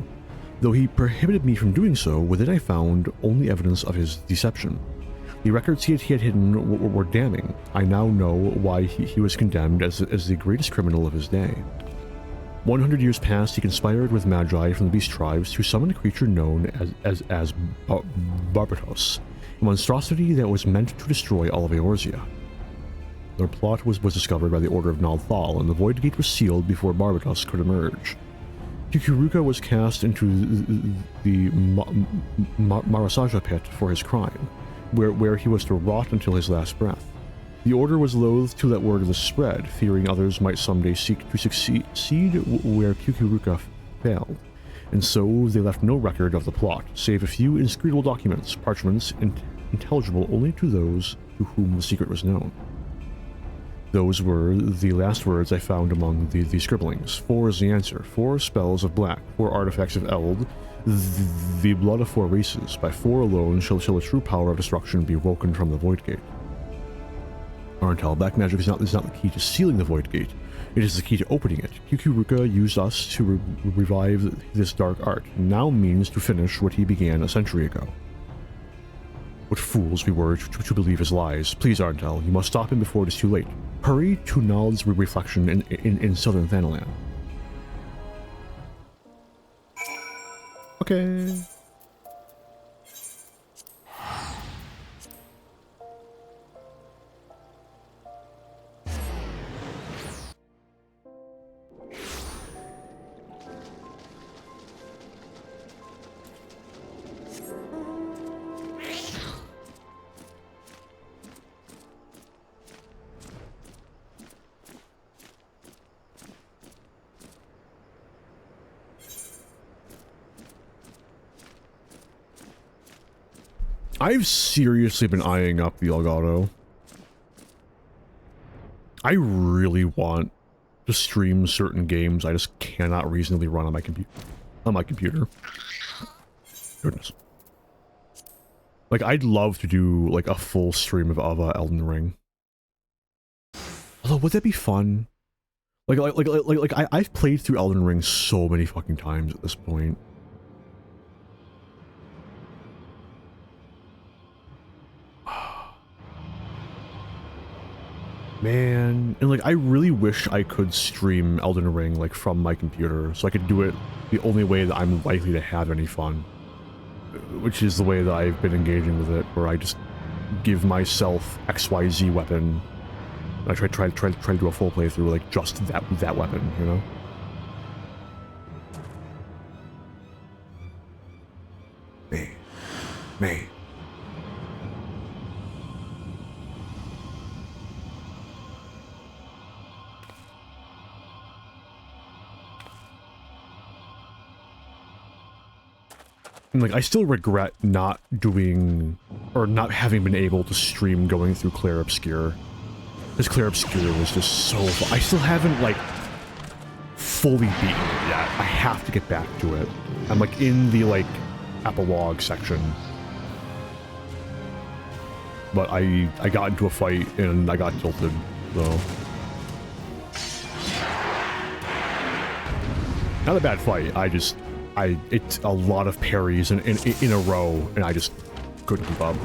Though he prohibited me from doing so, within I found only evidence of his deception. The records he had hidden were damning. I now know why he was condemned as the greatest criminal of his day. 100 years past, he conspired with Magi from the beast tribes to summon a creature known as Barbatos, a monstrosity that was meant to destroy all of Eorzea. Their plot was discovered by the order of Nal Thal, and the Void Gate was sealed before Barbatos could emerge. Kukuruka was cast into the Marasaja pit for his crime, where he was to rot until his last breath. The Order was loath to let word of the spread, fearing others might someday seek to succeed where Kukuruka failed, and so they left no record of the plot, save a few inscrutable documents, parchments intelligible only to those to whom the secret was known. Those were the last words I found among the scribblings. 4 is the answer. 4 spells of black, 4 artifacts of Eld, the blood of 4 races. By 4 alone shall the true power of destruction be woken from the Void Gate. Arntel, black magic is not the key to sealing the Void Gate. It is the key to opening it. Kukuruka used us to revive this dark art, now means to finish what he began a century ago. What fools we were to believe his lies. Please, Arntel, you must stop him before it is too late. Hurry to Nald's reflection in southern Thanalan. Okay. I've seriously been eyeing up the Elgato. I really want to stream certain games I just cannot reasonably run on my computer. Goodness. Like, I'd love to do like a full stream of Elden Ring. Although, would that be fun? I've played through Elden Ring so many fucking times at this point. Man, and like, I really wish I could stream Elden Ring like from my computer, so I could do it the only way that I'm likely to have any fun, which is the way that I've been engaging with it, where I just give myself XYZ weapon I try to do a full playthrough like just that weapon, you know. Me. And like, I still regret not doing, or not having been able to stream going through Clair Obscure. Because Clair Obscure was just so fun. I still haven't, like, fully beaten it yet. I have to get back to it. I'm, like, in the, like, epilogue section. But I got into a fight, and I got tilted, so... Not a bad fight, it's a lot of parries in a row, and I just couldn't keep up.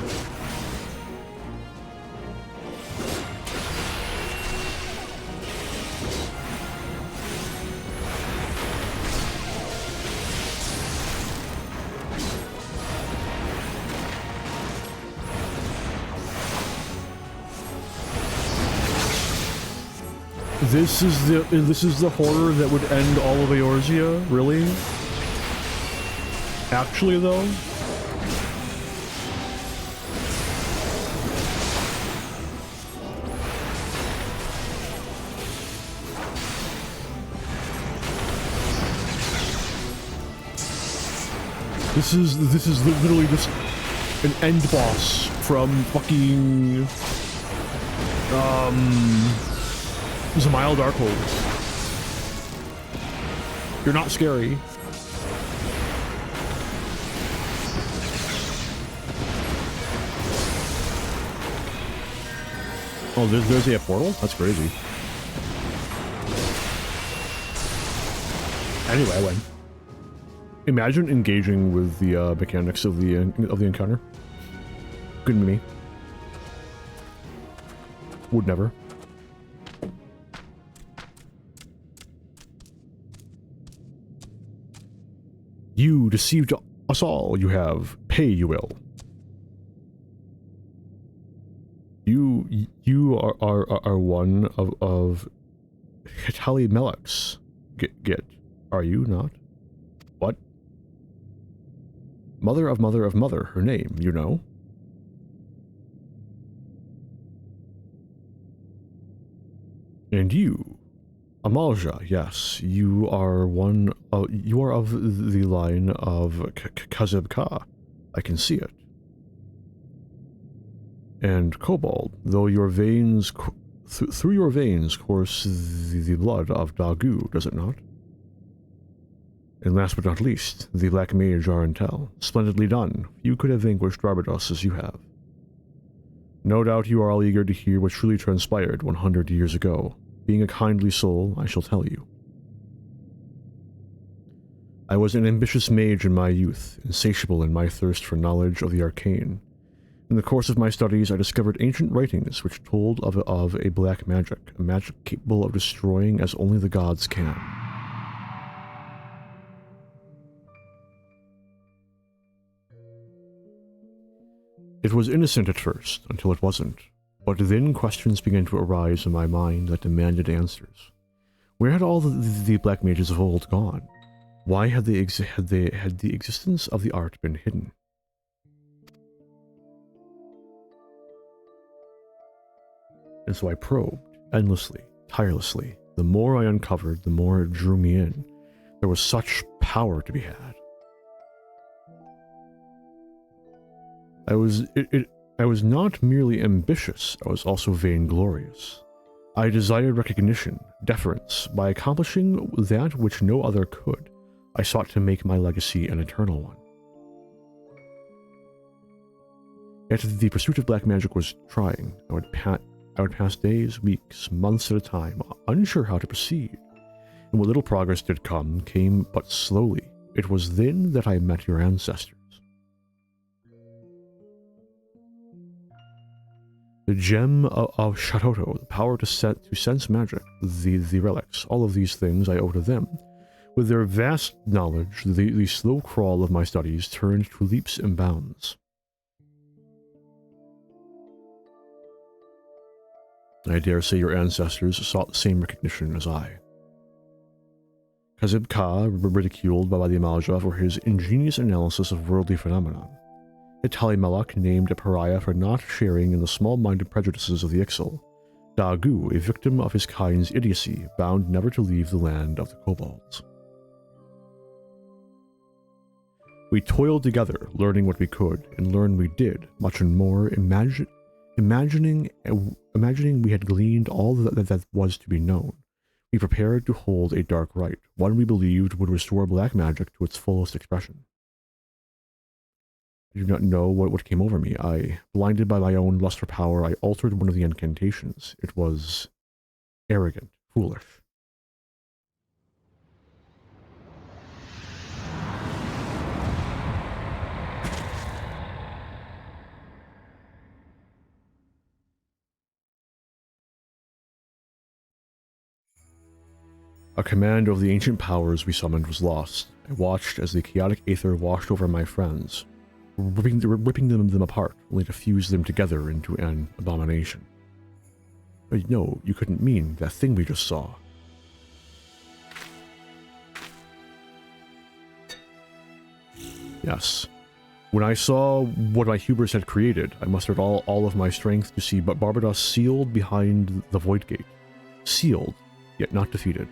This is the horror that would end all of Eorzea? Really? Actually, though? This is literally just an end boss from fucking Zamail Darkhold. You're not scary. Oh, there's a portal? That's crazy. Anyway, I win. Imagine engaging with the mechanics of the encounter. Couldn't be me. Would never. You deceived us all, you have. Pay you will. You are one of Hitali Melek's. Get. Are you not? What? Mother of mother, her name, you know? And you, Amalja, yes, you are of the line of Kazeb Ka. I can see it. And Kobold, though your veins, through your veins course the blood of Dagu, does it not? And last but not least, the Black Mage Arentel. Splendidly done. You could have vanquished Barbados as you have. No doubt you are all eager to hear what truly transpired 100 years ago. Being a kindly soul, I shall tell you. I was an ambitious mage in my youth, insatiable in my thirst for knowledge of the arcane. In the course of my studies, I discovered ancient writings which told of a black magic, a magic capable of destroying as only the gods can. It was innocent at first, until it wasn't. But then questions began to arise in my mind that demanded answers. Where had all the black mages of old gone? Why had the existence of the art been hidden? And so I probed, endlessly, tirelessly. The more I uncovered, the more it drew me in. There was such power to be had. I was not merely ambitious, I was also vainglorious. I desired recognition, deference. By accomplishing that which no other could, I sought to make my legacy an eternal one. Yet the pursuit of black magic was trying. I would pass days, weeks, months at a time, unsure how to proceed. And what little progress did come, came but slowly. It was then that I met your ancestors. The gem of Shadoto, the power to sense magic, the relics, all of these things I owe to them. With their vast knowledge, the slow crawl of my studies turned to leaps and bounds. I dare say your ancestors sought the same recognition as I. Kazib Ka, ridiculed by the Amalja for his ingenious analysis of worldly phenomena. Itali Malak named a pariah for not sharing in the small-minded prejudices of the Ixal. Dagu, a victim of his kind's idiocy, bound never to leave the land of the kobolds. We toiled together, learning what we could, and learn we did, much and more, imagining we had gleaned all that was to be known. We prepared to hold a dark rite, one we believed would restore black magic to its fullest expression. I do not know what came over me. Blinded by my own lust for power, I altered one of the incantations. It was arrogant, foolish. A command over the ancient powers we summoned was lost. I watched as the chaotic aether washed over my friends, ripping them apart, only to fuse them together into an abomination. But no, you couldn't mean that thing we just saw. Yes. When I saw what my hubris had created, I mustered all of my strength to see Barbados sealed behind the Void Gate. Sealed, yet not defeated.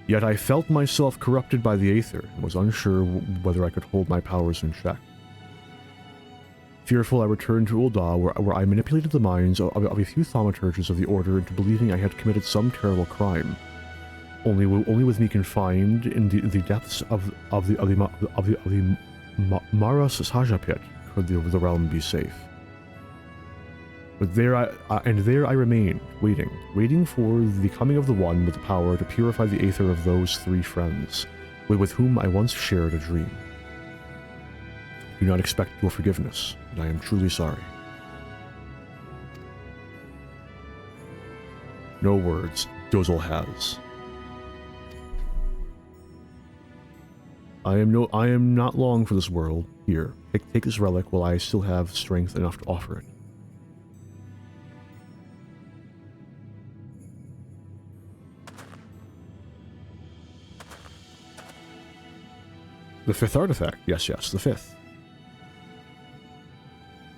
Yet I felt myself corrupted by the Aether, and was unsure whether I could hold my powers in check. Fearful, I returned to Ul'dah, where I manipulated the minds of a few thaumaturges of the Order into believing I had committed some terrible crime. Only with me confined in the depths of the Maras Saja pit could the realm be safe. But there I remained, waiting for the coming of the one with the power to purify the aether of those three friends, with whom I once shared a dream. I do not expect your forgiveness, and I am truly sorry. No words, Dozal has. I am not long for this world. Here, take this relic while I still have strength enough to offer it. The fifth artifact. Yes, the fifth.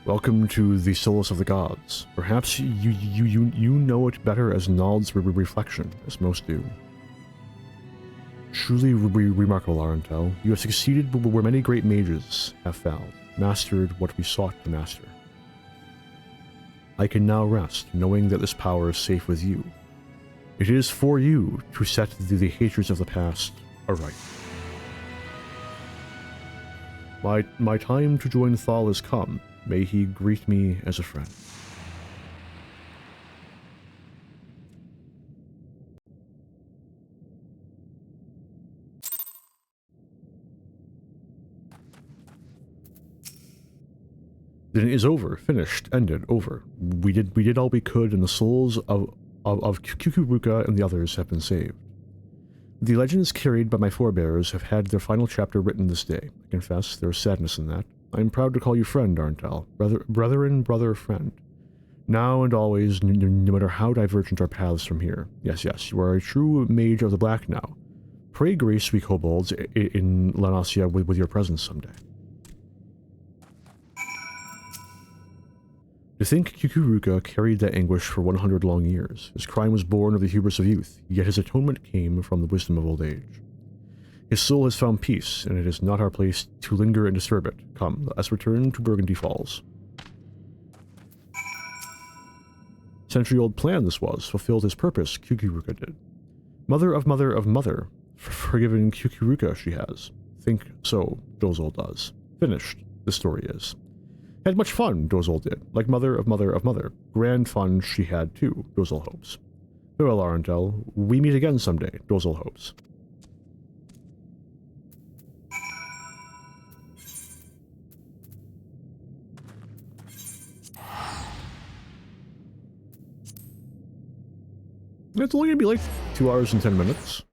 Welcome to the Solace of the Gods. Perhaps you know it better as Nald's reflection, as most do. Truly remarkable, Arantel. You have succeeded where many great mages have failed, mastered what we sought to master. I can now rest, knowing that this power is safe with you. It is for you to set the hatreds of the past aright. My time to join Thal has come. May he greet me as a friend. Then it is over, finished, ended, over. We did all we could, and the souls of Kukuruka and the others have been saved. The legends carried by my forebears have had their final chapter written this day. I confess there is sadness in that. I am proud to call you friend, Arntel. Brother, friend. Now and always, no matter how divergent our paths from here. Yes, you are a true mage of the black now. Pray grace we kobolds in Lanasia with your presence someday. To think Kukuruka carried that anguish for 100 long years. His crime was born of the hubris of youth, yet his atonement came from the wisdom of old age. His soul has found peace, and it is not our place to linger and disturb it. Come, let us return to Burgundy Falls. Century-old plan this was, fulfilled his purpose, Kukuruka did. Mother of mother, forgiven Kukuruka she has. Think so, Dozal does. Finished, the story is. Had much fun, Dozal did. Like mother of mother. Grand fun she had too, Dozal hopes. Farewell, Arantel. We meet again someday, Dozal hopes. It's only gonna be like 2 hours and 10 minutes.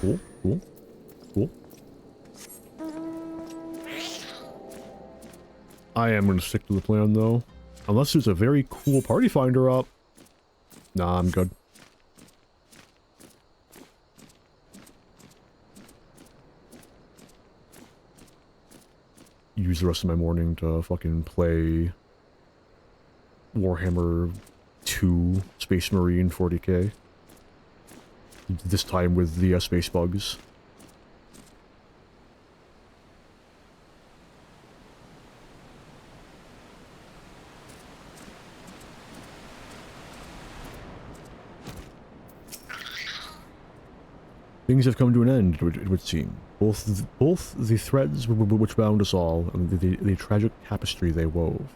Cool. I am going to stick to the plan, though. Unless there's a very cool party finder up. Nah, I'm good. Use the rest of my morning to fucking play Warhammer 2 Space Marine 40k. This time with the space bugs. Things have come to an end, it would seem. Both the threads which bound us all, and the tragic tapestry they wove.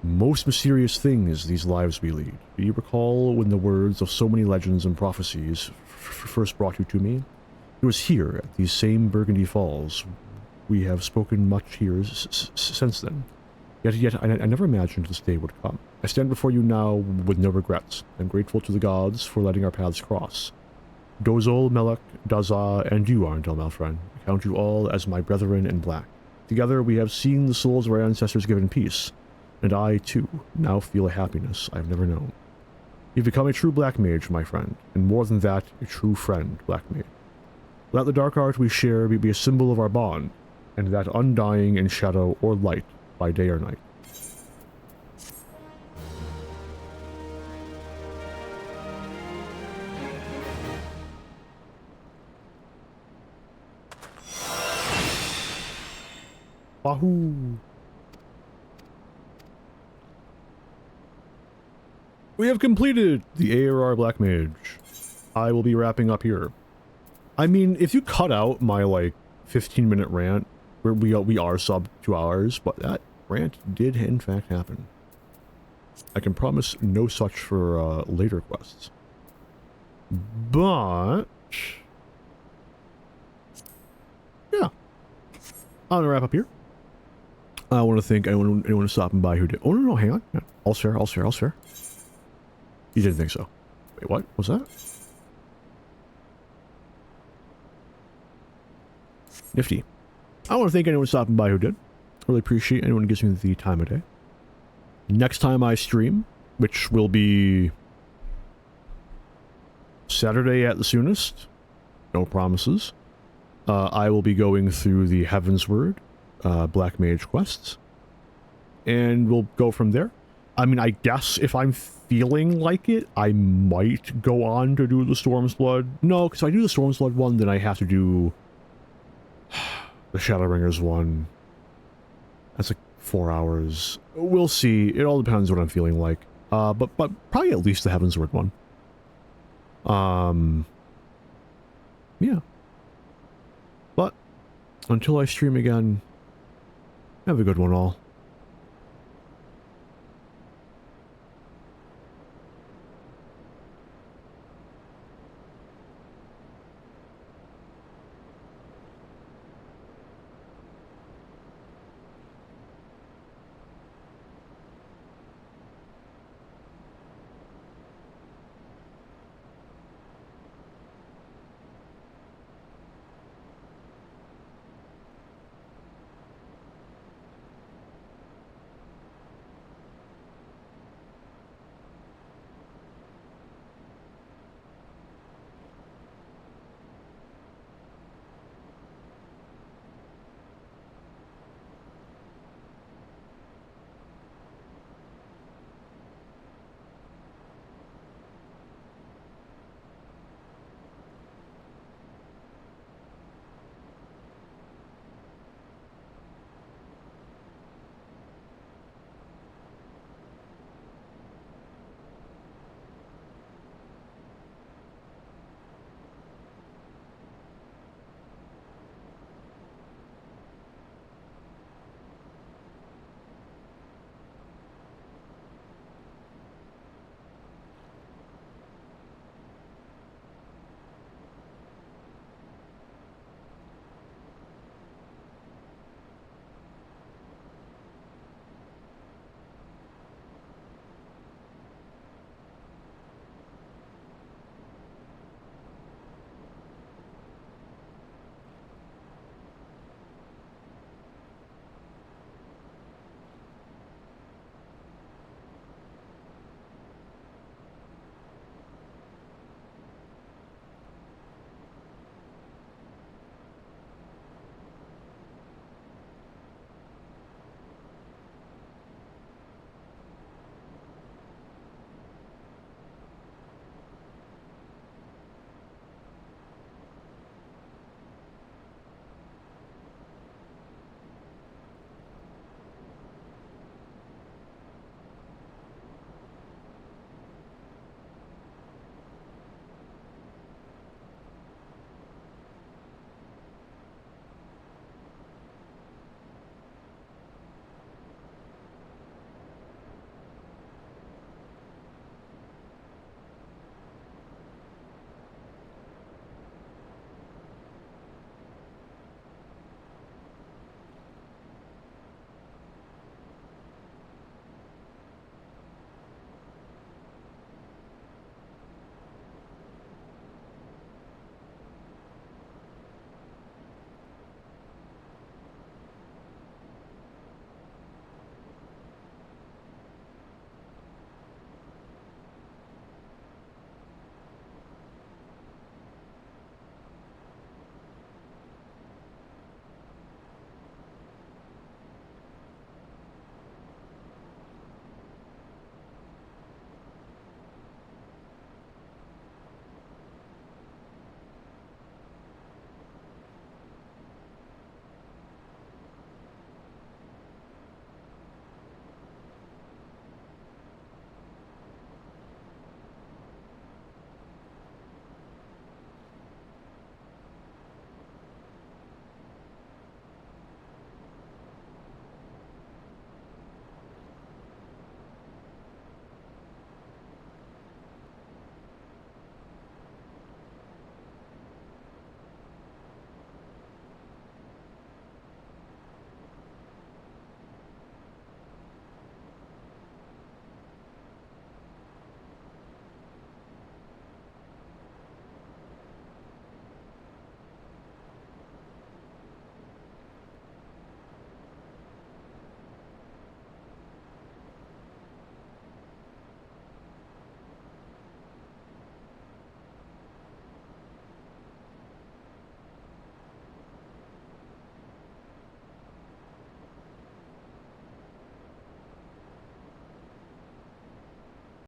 Most mysterious things these lives we lead. Do you recall when the words of so many legends and prophecies first brought you to me? It was here, at these same Burgundy Falls. We have spoken much here since then. Yet I never imagined this day would come. I stand before you now with no regrets. I'm grateful to the gods for letting our paths cross. Dozol, Melek, Daza, and you, Arndel, my friend. I count you all as my brethren in black. Together we have seen the souls of our ancestors given peace, and I, too, now feel a happiness I've never known. You've become a true Black Mage, my friend, and more than that, a true friend, Black Mage. Let the dark art we share be a symbol of our bond, and that undying in shadow or light, by day or night. Wahoo! We have completed the ARR Black Mage. I will be wrapping up here. I mean, if you cut out my, like, 15-minute rant, where we are sub 2 hours, but that rant did in fact happen. I can promise no such for later quests. But yeah, I'm gonna wrap up here. I want to thank anyone stopping by who did. Oh no, hang on. Yeah. I'll share. You didn't think so? Wait, what? What's that? Nifty. I want to thank anyone stopping by who did. Really appreciate anyone who gives me the time of day. Next time I stream, which will be Saturday at the soonest, no promises, I will be going through the Heavensturn Black Mage quests, and we'll go from there. I mean, I guess if I'm feeling like it, I might go on to do the Storm's Blood. No, because if I do the Storm's Blood one, then I have to do the Shadowbringers one. That's like 4 hours. We'll see. It all depends what I'm feeling like. But probably at least the Heavensturn one. Yeah. But until I stream again, have a good one all.